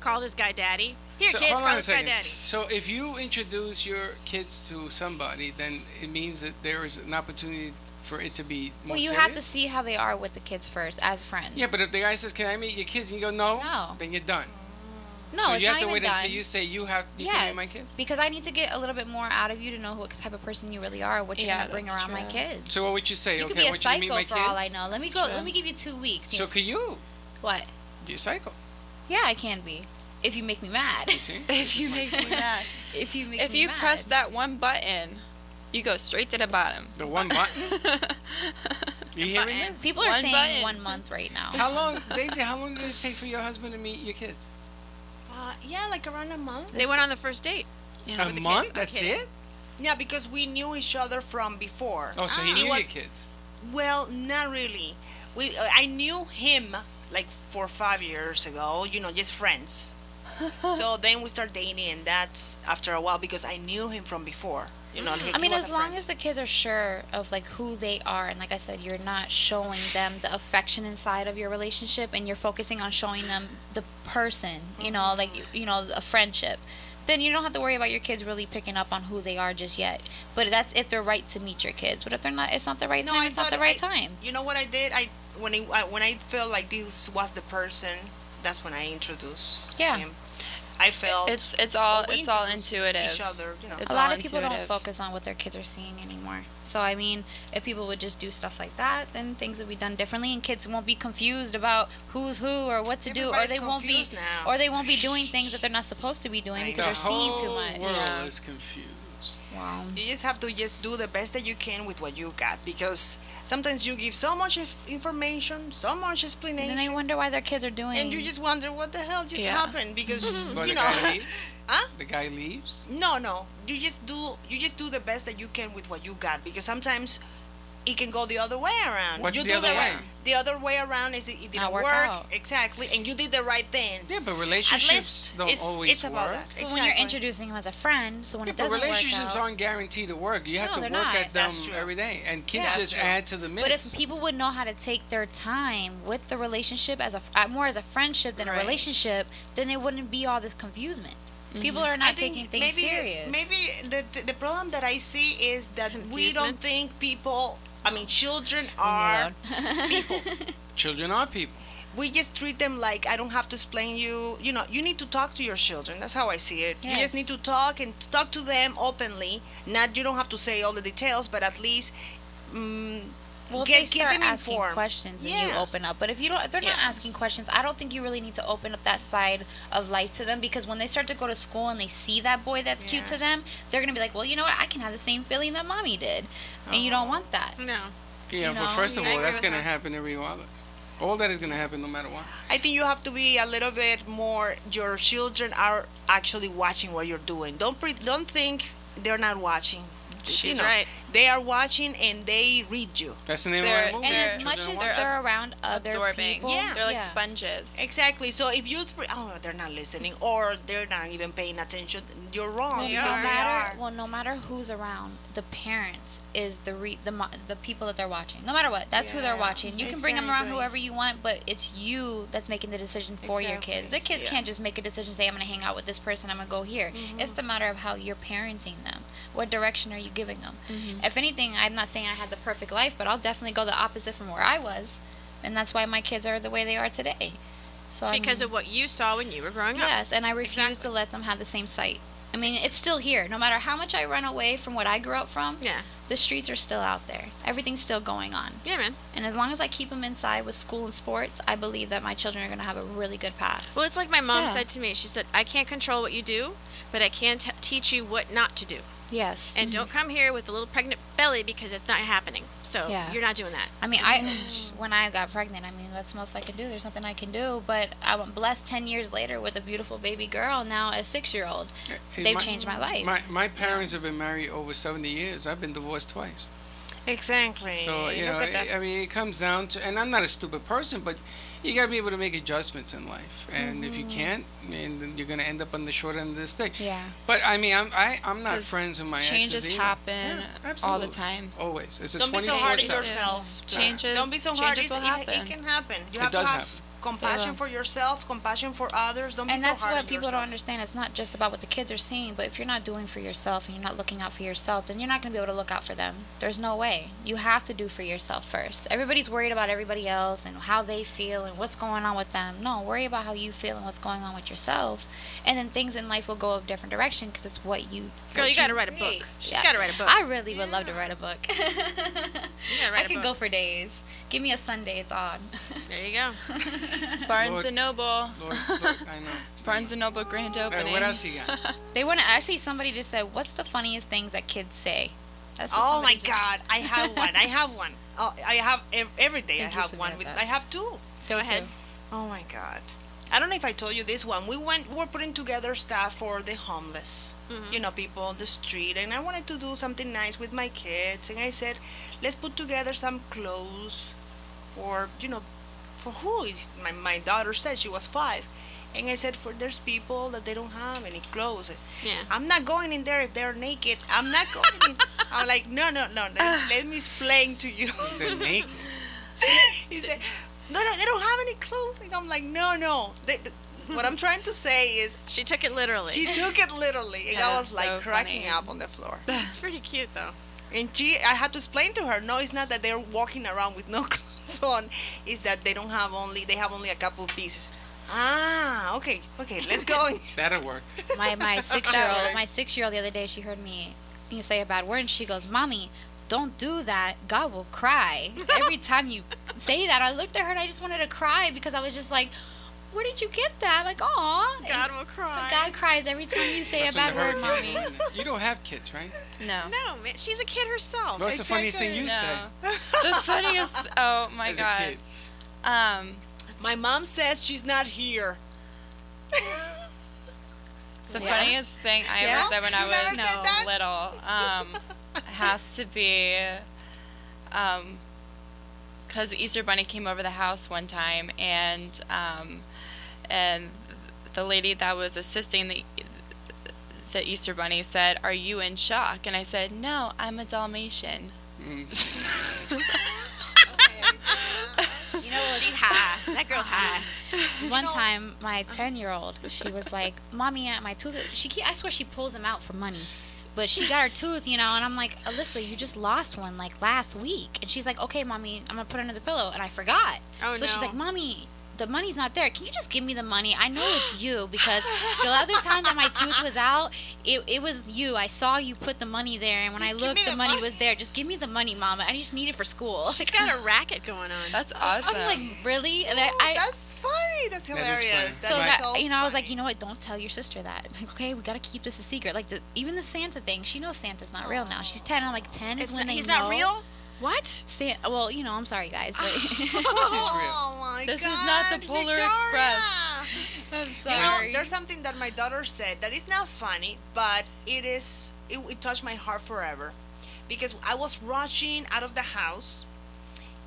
Call this guy daddy. Here, so kids, hold call on a this guy second. daddy. So if you introduce your kids to somebody, then it means that there is an opportunity for it to be more Well, you serious? have to see how they are with the kids first as friends. Yeah, but if the guy says, "Can I meet your kids?" and you go, "No," No. then you're done. No, so it's you have not to even wait done. until you say you can meet my kids. Because I need to get a little bit more out of you to know what type of person you really are, what you're Yeah, going to bring that's around my true. kids. So what would you say? You okay, could be I a want you to meet psycho my for kids. all I know. Let me True. Let me give you 2 weeks. So could you What? be a psycho? Yeah, I can be. If you make me mad. You see? If you make me mad. If you make If me you mad. press that one button, you go straight to the bottom. The one button. You hearing Button. this? People are One saying button. 1 month right now. How long, Daisy? How long did it take for your husband to meet your kids? Yeah, like around a month. They went on the first date. Yeah. A with the month? kids? I'm That's kidding. it? Yeah, because we knew each other from before. Oh, so he It knew was- your kids. Well, not really. I knew him like 4 or 5 years ago, just friends. So then we start dating, and that's after a while because I knew him from before. Like I mean, he was as a long friend. as the kids are sure of like who they are, and like I said, you're not showing them the affection inside of your relationship, and you're focusing on showing them the person, like a friendship. Then you don't have to worry about your kids really picking up on who they are just yet. But that's if they're right to meet your kids. But if they're not, it's not the right time. It's not the right time. You know what I did? When I felt like this was the person, that's when I introduced Yeah. him. I felt It's all we it's all introduced intuitive. Each other, It's A lot all of people don't intuitive. focus on what their kids are seeing anymore. So I mean, if people would just do stuff like that, then things would be done differently, and kids won't be confused about who's who or what to do, or Everybody's they won't be, confused now. or they won't be doing things that they're not supposed to be doing because The they're seeing too whole much. world Yeah. is confused. Wow. You just have to just do the best that you can with what you got, because sometimes you give so much information, so much And explanation, then they wonder why their kids are doing. and you just wonder what the hell just Yeah. happened because But you the know. guy leaves? Huh? The guy leaves? No. You just do the best that you can with what you got, because sometimes it can go the other way around. What's you the do other way? The other way around is it didn't Not work work out. exactly, and you did the right thing. Yeah, but At relationships least don't it's always about work. that. But Exactly. when you're introducing him as a friend, so when Yeah, it but doesn't relationships work out. aren't guaranteed to work. You have No, to they're work not. at them That's true. every day, and kids That's just true. add to the But mix. if people would know how to take their time with the relationship as more as a friendship than a Right. relationship, then there wouldn't be all this confusement. People are I not think taking things serious. Maybe the problem that I see is that we don't Confusement. think children are people. Children are people. We just treat them like I don't have to explain you. You need to talk to your children. That's how I see it. You Yes. just need to talk and talk to them openly. You don't have to say all the details, but at least Well, if get they start them asking informed. questions and you Yeah. open up. But if they're not asking questions, I don't think you really need to open up that side of life to them, because when they start to go to school and they see that boy that's cute Yeah. to them, they're gonna be like, well, you know what? I can have the same feeling that mommy did, and you don't want that. No. Yeah, You but know, first of I all, agree that's with going to her. happen regardless. All that is going to happen no matter what. I think you have to be a little bit more. Your children are actually watching what you're doing. Don't think they're not watching. She's right. They are watching and they read you. That's the name They're- of the movie. And as Children much as watch. they're around other Absorbing. people, Yeah. They're like yeah. sponges. Exactly. So if they're not listening or they're not even paying attention, you're wrong They because are. they are. Well, no matter who's around, the parents is the people that they're watching. No matter what, that's who they're Yeah, watching. You can bring them around exactly. whoever you want, but it's you that's making the decision for your kids. Exactly. The kids Yeah. can't just make a decision, say, I'm going to hang out with this person, I'm going to go here. It's the matter of how you're parenting them. What direction are you giving them? If anything, I'm not saying I had the perfect life, but I'll definitely go the opposite from where I was. And that's why my kids are the way they are today. So I Because mean, of what you saw when you were growing up. yes, and I refuse Exactly. to let them have the same sight. I mean, it's still here. No matter how much I run away from what I grew up from, Yeah. the streets are still out there. Everything's still going on. Yeah, man. And as long as I keep them inside with school and sports, I believe that my children are going to have a really good path. Well, it's like my mom Yeah. said to me. She said, I can't control what you do, but I can teach you what not to do. Yes. And don't come here with a little pregnant belly because it's not happening. So Yeah. you're not doing that. I mean, when I got pregnant, I mean, that's the most I can do. There's nothing I can do. But I'm blessed 10 years later with a beautiful baby girl, now a 6-year-old. Hey, They've changed my life. My parents have been married over 70 years. I've been divorced twice. Exactly. So, Look at that. I mean, it comes down to, and I'm not a stupid person, but you got to be able to make adjustments in life. And if you can't, then you're going to end up on the short end of the stick. Yeah. But I mean, I'm not 'Cause friends with my Changes exes either. happen Yeah, all the absolutely. time. Always. It's a Don't be so hard on 24/7. yourself. Changes. Don't be so hard. Changes will It happen. can happen. You It have to does have happen. compassion will. for yourself, compassion for others. Don't be And so that's hard what on people yourself. don't understand. It's not just about what the kids are seeing, but if you're not doing for yourself and you're not looking out for yourself, then you're not going to be able to look out for them. There's no way. You have to do for yourself first. Everybody's worried about everybody else and how they feel and what's going on with them. No, worry about how you feel and what's going on with yourself. And then things in life will go a different direction because it's what you Girl, what you got to write a create. book. She's Yeah. got to write a book. I really would love to write a book. You gotta I write a could book. go for days. Give me a Sunday, it's on. There you go. Barnes Lord. and Noble. Lord, I know. Barnes and Noble grand opening. What else you got? They want to actually. Somebody just said, "What's the funniest things that kids say?" That's what Oh my somebody just- God! I have one. I have one. Oh, I have every day. I Thank you, have one. Samantha. I have two. Say Go it ahead. too. Oh my God! I don't know if I told you this one. We were putting together stuff for the homeless, people on the street, and I wanted to do something nice with my kids, and I said, let's put together some clothes for for who? My daughter said she was 5. And I said, for there's people that they don't have any clothes. Yeah. I'm not going in there if they're naked. I'm not going in. I'm like, no. Let me explain to you. They're naked. He said, no, they don't have any clothes. And I'm like, no. What I'm trying to say is, She took it literally. she took it literally. And I That was is like so cracking funny. up on the floor. It's pretty cute though. And I had to explain to her, no, it's not that they're walking around with no clothes on. It's that they have only a couple of pieces. Ah, okay, let's go. That'll work. My 6-year-old the other day, she heard me say a bad word, and she goes, "Mommy, don't do that. God will cry." Every time you say that, I looked at her and I just wanted to cry because I was just like, "Where did you get that?" Like, aw. God will cry. God cries every time you say That's a when bad the hurt word, kids Mommy. go in. You don't have kids, right? No. No, man, she's a kid herself. What's the funniest thing you No. say The funniest. Oh my as a god. kid? My mom says she's not here. The funniest thing I ever said when I You never was said that? little has to be because the Easter Bunny came over the house one time, and the lady that was assisting the Easter Bunny said, "Are you in shock?" And I said, "No, I'm a Dalmatian." You know, She high. That girl high. one time, my 10-year-old, she was like, "Mommy, my tooth." I swear she pulls them out for money. But she got her tooth, and I'm like, "Alyssa, you just lost one like last week." And she's like, "Okay, Mommy, I'm gonna put it under the pillow," and I forgot. Oh, so she's no. like, "Mommy, the money's not there. Can you just give me the money? I know it's you because the other time that my tooth was out, it was you. I saw you put the money there, and when I Just give looked, me the the money money. was there. Just give me the money, Mama. I just need it for school." She's got a racket going on. That's awesome. I'm like, really? And That's funny. That's is hilarious. funny. so That is that, I was like, funny. you know what? Don't tell your sister that. Like, okay, we gotta keep this a secret. Like even the Santa thing, she knows Santa's not real now. She's 10. I'm like, 10 is when they He's know. not real? What? Well, I'm sorry, guys, but Oh my This God, is not the Polar Victoria. Express. I'm You know, sorry. there's something that my daughter said that is not funny, but it touched my heart forever. Because I was rushing out of the house,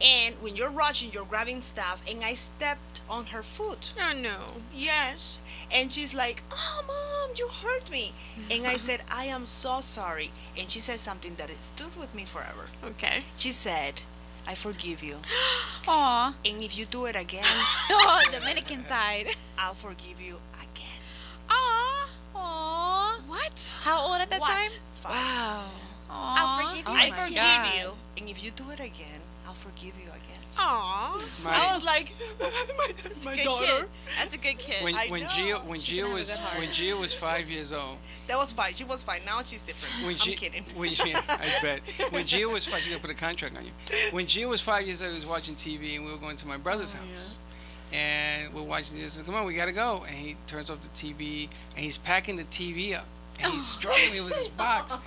and when you're rushing, you're grabbing stuff, and I stepped on her foot. Oh no. Yes. And she's like, "Oh, Mom, you hurt me." And I said, "I am so sorry." And she said something that stood with me forever. Okay. She said, "I forgive you. Aw. And if you do it again, Oh, Dominican side. I'll forgive you again." Aw. Aw. What? How old at that What? time? 5. Wow. Aw. I'll forgive you. Oh I my forgive God. you. And if you do it again, I'll forgive you again. Aw. I was like, my Good daughter. kid. That's a good kid. When I when know. Gio when She's Gio gonna have a was good heart. when Gio was 5 years old. That was fine. She was fine. Now she's different. When I'm kidding. I bet. When Gio was 5, she gonna put a contract on you. When Gio was 5 years old, he was watching TV, and we were going to my brother's house. And we're watching this. Come on, we gotta go. And he turns off the TV, and he's packing the TV up, and he's struggling with his box.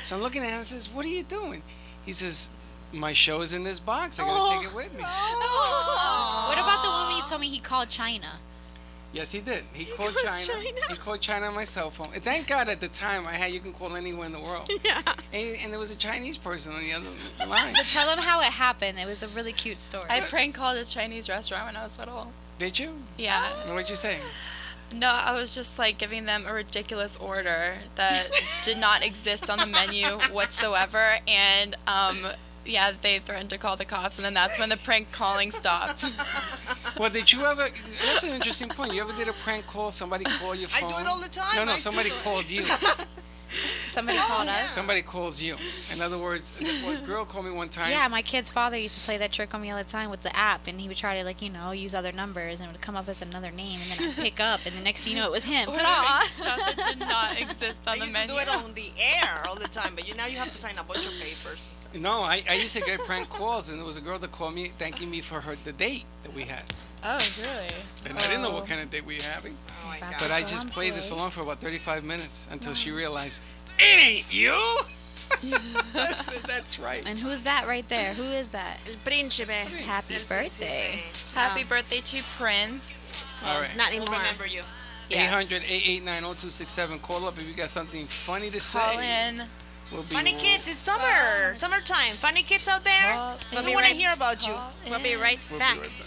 So I'm looking at him and says, "What are you doing?" He says, "My show is in this box. I gotta take it with me." What about the one you told me he called China? Yes, he did. He called called China. China? He called China on my cell phone. And thank God at the time you can call anywhere in the world. Yeah. And there was a Chinese person on the other line. But tell him how it happened. It was a really cute story. I prank called a Chinese restaurant when I was little. Did you? Yeah. And what'd you say? No, I was just like giving them a ridiculous order that did not exist on the menu whatsoever, and yeah, they threatened to call the cops, and then that's when the prank calling stopped. Well, did you ever? That's an interesting point. You ever did a prank call? Somebody called your I phone? do it all the time. No, I somebody do it. called you. Somebody called us. Somebody calls you. In other words, a girl called me one time. Yeah, my kid's father used to play that trick on me all the time with the app, and he would try to, use other numbers, and it would come up as another name, and then I'd pick up, and the next thing you know, it was him. Ta-da! Stuff that did not exist I on the used to menu. do it on the air all the time, but now you have to sign a bunch of papers and stuff. No, I used to get prank calls, and there was a girl that called me thanking me for the date that we had. Oh, really? And I didn't know what kind of date we were having. Oh my But God. But I just played the song for about 35 minutes until she realized, it ain't you! I said, that's right. And who's that right there? Who is that? El Príncipe. Happy birthday. Happy birthday to Prince. All right. Not We'll anymore. remember you. 800-889-0267. Call up if you got something funny to say. Call in. We'll be Funny kids, it's summer. Summertime. Funny kids out there. Call We in. want to hear about you. We'll be right We'll back. be right back.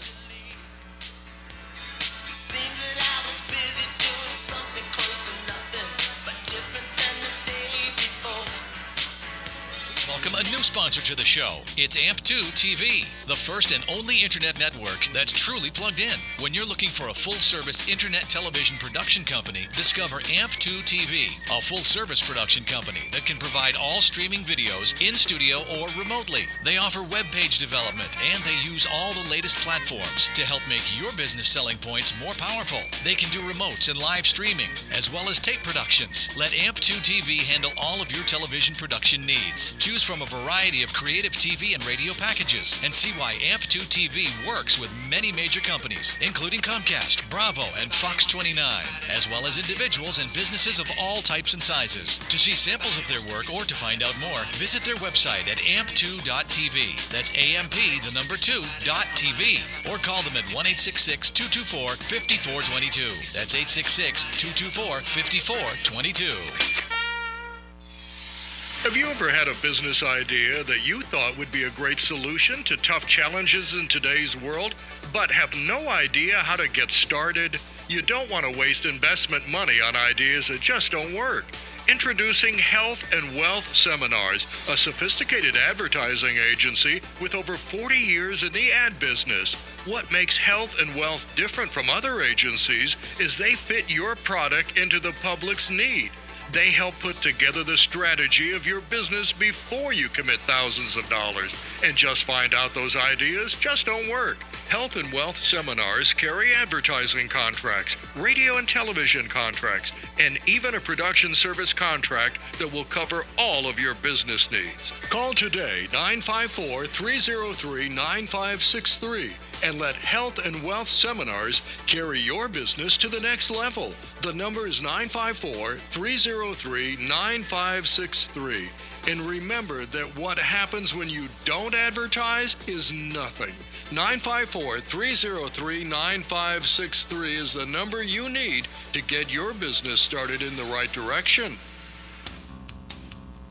welcome a new sponsor to the show. It's AMP2 TV, the first and only internet network that's truly plugged in. When you're looking for a full-service internet television production company, discover AMP2 TV, a full-service production company that can provide all streaming videos in studio or remotely. They offer web page development, and they use all the latest platforms to help make your business selling points more powerful. They can do remotes and live streaming, as well as tape productions. Let AMP2 TV handle all of your television production needs. Choose from a variety of creative TV and radio packages and see why AMP2 TV works with many major companies, including Comcast, Bravo, and Fox 29, as well as individuals and businesses of all types and sizes. To see samples of their work or to find out more, visit their website at amp2.tv. That's AMP2.tv. Or call them at 1-866-224-5422. That's 866-224-5422. Have you ever had a business idea that you thought would be a great solution to tough challenges in today's world, but have no idea how to get started? You don't want to waste investment money on ideas that just don't work. Introducing Health and Wealth Seminars, a sophisticated advertising agency with over 40 years in the ad business. What makes Health and Wealth different from other agencies is they fit your product into the public's need. They help put together the strategy of your business before you commit thousands of dollars. And just find out those ideas just don't work. Health and Wealth Seminars carry advertising contracts, radio and television contracts, and even a production service contract that will cover all of your business needs. Call today 954-303-9563 and let Health and Wealth Seminars carry your business to the next level. The number is 954-303-9563. And remember that what happens when you don't advertise is nothing. 954-303-9563 is the number you need to get your business started in the right direction.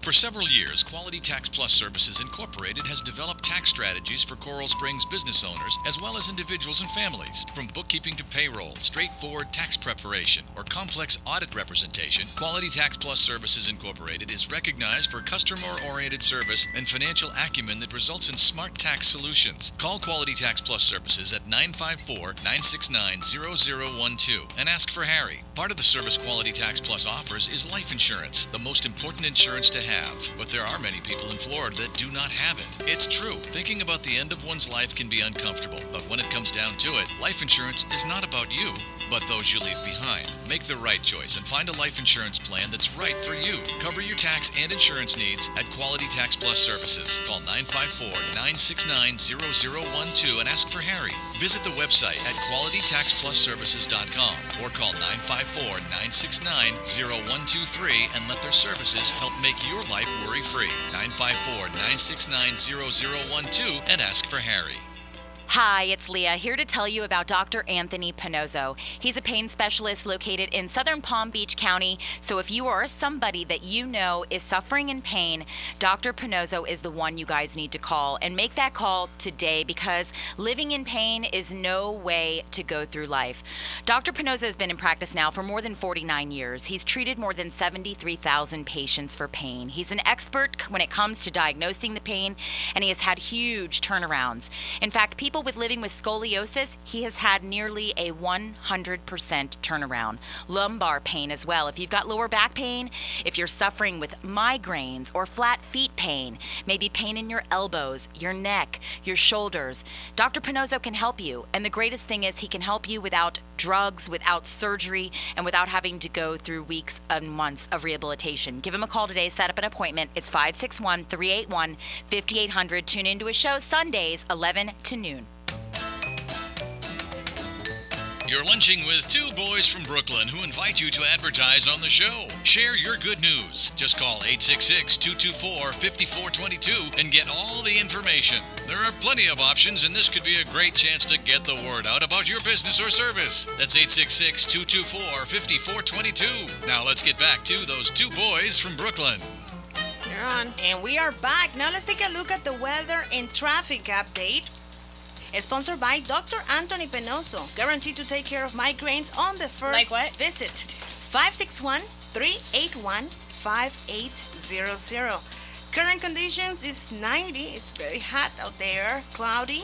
For several years, Quality Tax Plus Services Incorporated has developed tax strategies for Coral Springs business owners as well as individuals and families. From bookkeeping to payroll, straightforward tax preparation, or complex audit representation, Quality Tax Plus Services Incorporated is recognized for customer-oriented service and financial acumen that results in smart tax solutions. Call Quality Tax Plus Services at 954-969-0012 and ask for Harry. Part of the service Quality Tax Plus offers is life insurance, the most important insurance to have. But there are many people in Florida that do not have it. It's true. Thinking about the end of one's life can be uncomfortable, but when it comes down to it, life insurance is not about you, but those you leave behind. Make the right choice and find a life insurance plan that's right for you. Cover your tax and insurance needs at Quality Tax Plus Services. Call 954-969-0012 and ask for Harry. Visit the website at qualitytaxplusservices.com or call 954-969-0123 and let their services help make your life worry-free. 954-969-0012 and ask for Harry. Hi, it's Leah, here to tell you about Dr. Anthony Pinozo. He's a pain specialist located in Southern Palm Beach County, so if you or somebody that you know is suffering in pain, Dr. Pinozo is the one you guys need to call. And make that call today, because living in pain is no way to go through life. Dr. Pinozo has been in practice now for more than 49 years. He's treated more than 73,000 patients for pain. He's an expert when it comes to diagnosing the pain, and he has had huge turnarounds. In fact, people living with scoliosis, he has had nearly a 100% turnaround. Lumbar pain as well. If you've got lower back pain, if you're suffering with migraines or flat feet pain, maybe pain in your elbows, your neck, your shoulders, Dr. Pinozo can help you. And the greatest thing is he can help you without drugs, without surgery, and without having to go through weeks and months of rehabilitation. Give him a call today. Set up an appointment. It's 561-381-5800. Tune into his show Sundays, 11 to noon. You're lunching with two boys from Brooklyn who invite you to advertise on the show. Share your good news. Just call 866-224-5422 and get all the information. There are plenty of options, and this could be a great chance to get the word out about your business or service. That's 866-224-5422. Now let's get back to those two boys from Brooklyn. You're on. And we are back. Now let's take a look at the weather and traffic update. Sponsored by Dr. Anthony Pinozo. Guaranteed to take care of migraines on the first visit. 561-381-5800. Current conditions is 90. It's very hot out there, cloudy,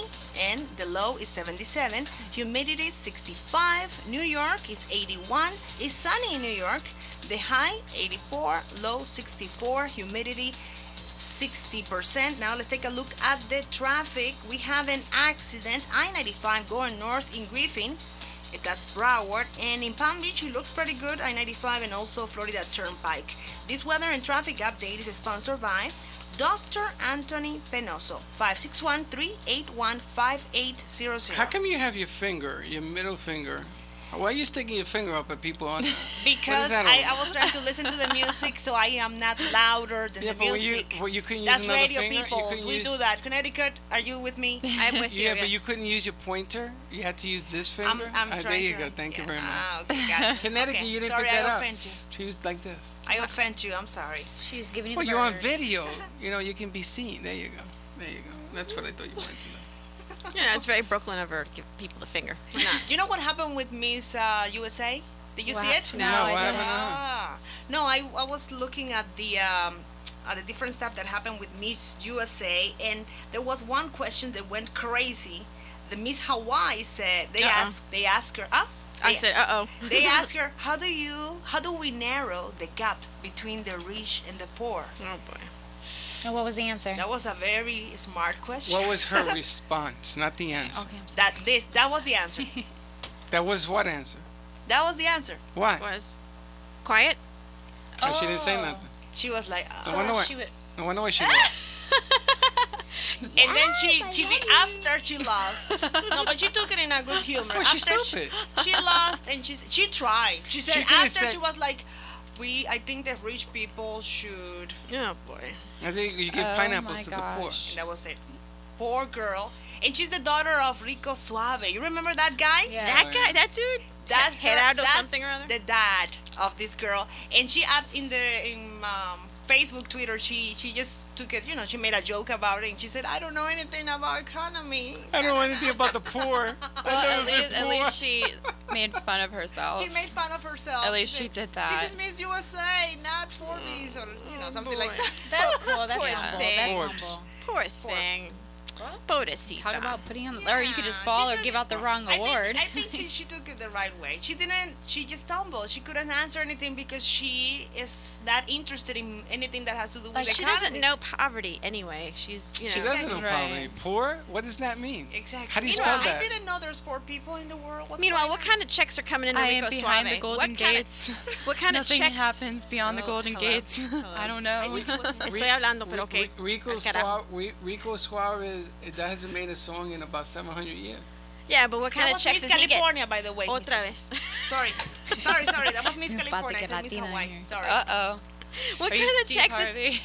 and the low is 77. Humidity is 65. New York is 81. It's sunny in New York. The high 84, low 64. Humidity 60%. Now let's take a look at the traffic. We have an accident, I-95 going north in Griffin. That's Broward, and in Palm Beach it looks pretty good, I-95 and also Florida Turnpike. This weather and traffic update is sponsored by Dr. Anthony Penoso, 561-381-5800. How come you have your finger, your middle finger? Why are you sticking your finger up at people on Because I was trying to listen to the music, so I am not louder than the music. You couldn't use That's another radio finger? people. We do that. Connecticut, are you with me? I'm with you. Yeah, but you yes. couldn't use your pointer. You had to use this finger. I'm there trying you to. go. Thank you very much. Ah, okay, got it. Connecticut, Okay, you didn't sorry, pick that I up. offend you. She was like this. I offend you. I'm sorry. She's giving you Well, the you're on bird. video. You know, you can be seen. There you go. There you go. That's what I thought you wanted to know. You know, it's very Brooklyn of her to give people the finger. You're not. You know what happened with Miss USA? Did you see it? No, No, I what didn't. happened? No, I was looking at the different stuff that happened with Miss USA, and there was one question that went crazy. The Miss Hawaii said they asked her. I said, uh-oh. They asked her, how do we narrow the gap between the rich and the poor? Oh, boy. Oh, what was the answer? That was a very smart question. What was her response, not the answer? Okay, I'm sorry. That was the answer. That was what answer? That was the answer. What? Was quiet? Oh, she didn't say nothing. She was like, I wonder what. She was, I wonder what she was. and then she after she lost. No, but she took it in a good humor. Oh, she's After stupid. She lost, and she tried. She said She could've after said- she was like, I think that rich people should. Oh, boy. I think you give Oh pineapples my to the poor. gosh. And that was it. Poor girl. And she's the daughter of Rico Suave. You remember that guy? Yeah. That guy, that dude? That Gerardo that's something or other? the dad of this girl. And she in Facebook, Twitter, she just took it, she made a joke about it, and she said, I don't know anything about economy. I don't know anything about the poor. Well, at least she made fun of herself. She made fun of herself. At least said, she did that. This is Miss USA, not Forbes, or something like that. that's cool. That's Poor humble. thing. That's Forbes. humble. Poor thing. Pobrecita. Talk about putting on, or you could just Yeah, fall she or took give it- out the wrong award. I think she took it the right way. She just stumbled. She couldn't answer anything because she is not interested in anything that has to do with Like, she economies. doesn't know poverty anyway. She's, She doesn't know Right. poverty. Poor? What does that mean? Exactly. How do you Meanwhile, spell that? I didn't know there's poor people in the world. What's Meanwhile, going what on? kind of checks are coming into I Rico am behind Suave? the Golden what kind Gates. what kind Nothing of checks? happens beyond the Oh, Golden hello. Gates. Hello. I don't I know. think it was Estoy hablando, pero okay. Rico Al carajo. Suarez, that hasn't made a song in about 700 years. Yeah, but what kind That of was checks Miss does he get? California, by the way. Otra vez. Sorry. That was Miss About to California. I get said Miss Latina in Hawaii. here. Sorry. Uh-oh. What Are kind you of Steve checks is... Harvey?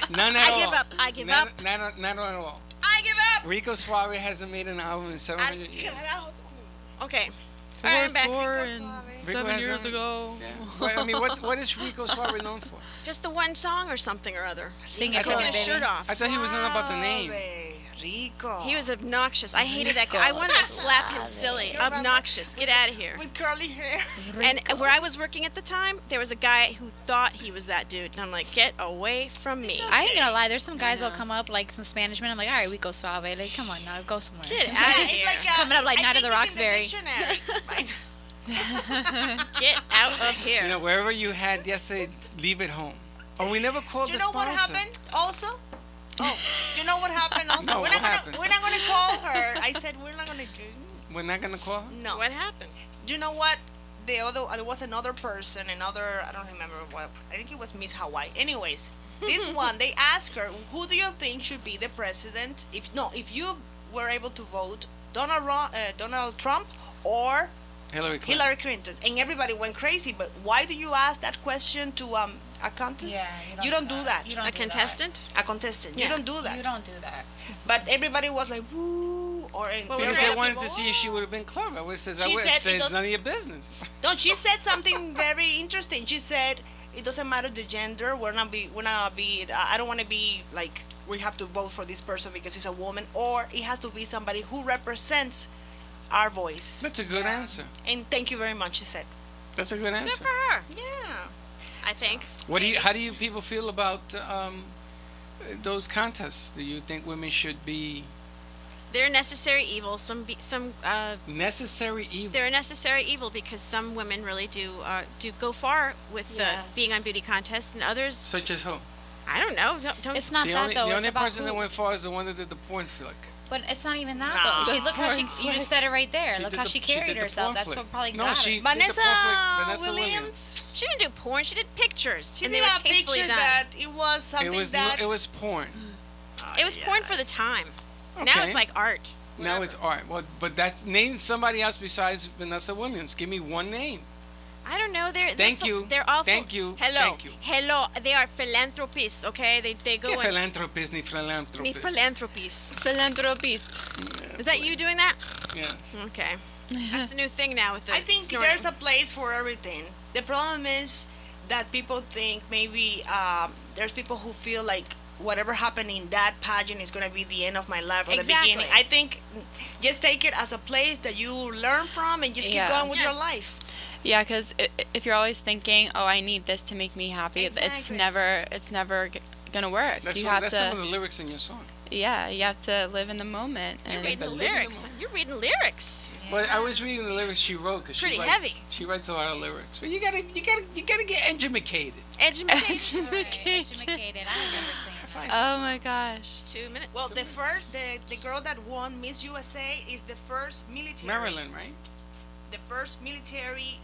None at I all. give up. I give up. Not at all. I give up. Rico Suarez hasn't made an album in 700 years. Okay. All right, I'm back. Four Rico and Suave. Rico 7 has years done- ago. Yeah. Well, I mean, what is Rico Suarez known for? Just the one song or something or other. Sing I it to thought- Taking him, his baby. shirt off. I thought he was known about the name. Rico. He was obnoxious. I hated that guy. I wanted to slap him silly. You remember? Obnoxious. Get out of here. With curly hair. And where I was working at the time, there was a guy who thought he was that dude. And I'm like, get away from me. I ain't gonna lie. There's some guys that'll come up like some Spanish men. I'm like, all right, we go suave. Like, come on now, go somewhere. Get Yeah, out of it's here. like Coming up like I Night of think the it's in Roxbury. dictionary. Get out of here. You know, wherever you had yesterday, leave it home. Oh, we never called Do you the know what sponsor. happened also? Oh, you know what happened also? No, we're, what not gonna, happened? we're not gonna call her. I said we're not gonna do. We're not gonna call her? No. What happened? Do you know what? There was another person, I don't remember what. I think it was Miss Hawaii. Anyways, this one they asked her, who do you think should be the president? If you were able to vote, Donald Trump or Hillary Clinton. Hillary Clinton, and everybody went crazy. But why do you ask that question to a contest? Yeah, you don't do that. You don't A do that. contestant? A contestant. Yeah. You don't do that. You don't do that. But everybody was like, woo, or Well, Because we're they wanted gonna- to see if she would have been clever. I would have said, She said it it's does- none of your business. No, she said something very interesting. She said it doesn't matter the gender. We're not be. I don't want to be like we have to vote for this person because he's a woman, or it has to be somebody who represents our voice. That's a good answer. And thank you very much. She said, That's a good Good answer. for her, yeah. I think. How do you people feel about those contests? Do you think women should be They're a necessary evil. necessary evil? They're a necessary evil because some women really do go far with Yes. being on beauty contests, and others, Such as who? I don't know. Don't It's not The that only, though. the It's only about person that who. went far is the one that did the porn flick. But it's not even that Nah. though. She look how she. Porn You just flick. said it right there. She Look did how the- she she did carried the herself. porn That's flick. what probably No, got she her. did the Vanessa, porn flick. Vanessa Williams. She didn't do porn. She did pictures, She and did they were a tastefully picture done. that it was something It was porn. It was porn for the time. Now Okay. it's like art. Now Whatever. it's art. Well, but that's name somebody else besides Vanessa Williams. Give me one name. I don't know. Thank you. They're awful. Thank you. Hello. Thank you. Hello. They are philanthropists. Okay. They go Que and philanthropist ni Ni philanthropist. philanthropists. Philanthropist. Is that you doing that? Yeah. Okay. That's a new thing now with the I think snorting. there's a place for everything. The problem is that people think maybe there's people who feel like whatever happened in that pageant is going to be the end of my life or Exactly. the beginning. I think just take it as a place that you learn from and just keep Yeah. going with your Yes. life. Yeah, because if you're always thinking, "Oh, I need this to make me happy," it's Exactly. never gonna work. That's, you what, have that's to, some of the lyrics in your song. yeah, you have to live in the moment. You're And reading the the living lyrics. room. You're reading lyrics. Well, I was reading the lyrics she wrote because Pretty she writes, heavy. She writes a lot of lyrics. But you gotta get educated. Education. Educated. I remember saying that. Oh my gosh. 2 minutes. Well, the girl that won Miss USA is the first military. Marilyn, right? The first military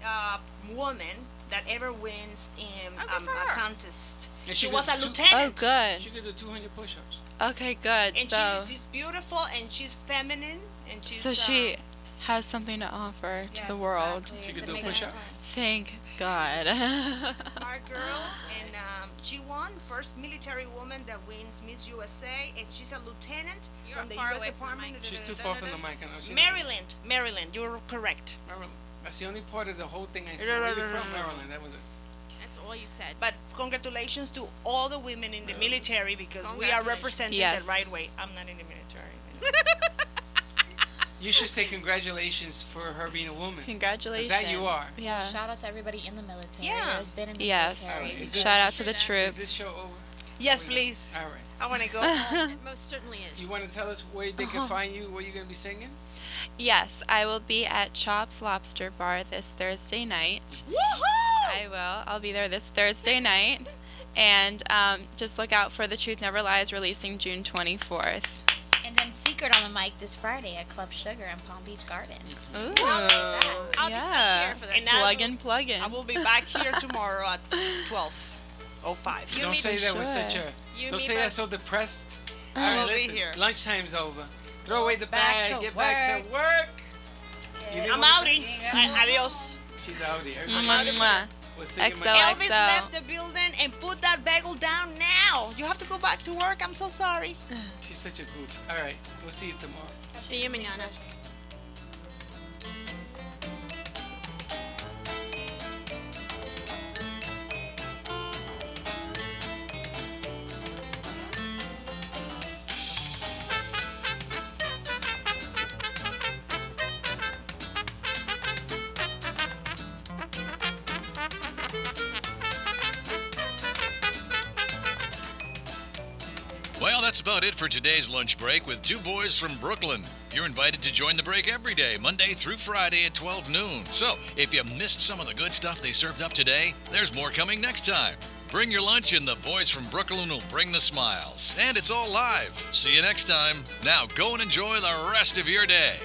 woman that ever wins in Oh, good for a her. contest. And She she was could a do- Oh, lieutenant. good. She could do 200 push-ups. Okay, good. And So, she's beautiful and she's feminine and she's so she has something to offer to the world. She could do a push-up. Thank God. smart girl, and she won first military woman that wins Miss USA, and she's a lieutenant You're from the far U.S. away from the Department. mic. She's too far from the mic. I know. She Maryland, you're correct. Maryland. That's the only part of the whole thing I said. Where you from, Maryland? That was it. That's all you said. But congratulations to all the women in the military because we are Congratulations. represented Yes. the right way. I'm not in the military. You should say congratulations for her being a woman. Congratulations. That you are. Yeah. Shout out to everybody in the military. Yeah. Has been in the Yes. military. Is this- Shout out to the Is this troops. show over? Yes, please. All right. I want to go home. It most certainly is. You want to tell us where they can find you? Where you're gonna be singing? Yes, I will be at Chops Lobster Bar this Thursday night. Woohoo! I will. I'll be there this Thursday night. And just look out for The Truth Never Lies releasing June 24th. And then Secret on the mic this Friday at Club Sugar in Palm Beach Gardens. Ooh. I'll be so yeah. here for the And rest of I the Plug in. I will be back here tomorrow at 12:05. You Don't meet say the that with should. such a. You Don't meet say both- that so depressed. All I right, will be listen. here. Lunchtime's over. Throw away the Back bag. to Get back to work. You didn't I'm wanna outie. say- Adios. She's outie. Mwah. We'll see you XO. Monday. Elvis So- left the building and put that bagel down now. You have to go back to work. I'm so sorry. She's such a goof. All right. We'll see you tomorrow. See you mañana. Well, that's about it for today's lunch break with two boys from Brooklyn. You're invited to join the break every day, Monday through Friday at 12 noon. So, if you missed some of the good stuff they served up today, there's more coming next time. Bring your lunch and the boys from Brooklyn will bring the smiles. And it's all live. See you next time. Now go and enjoy the rest of your day.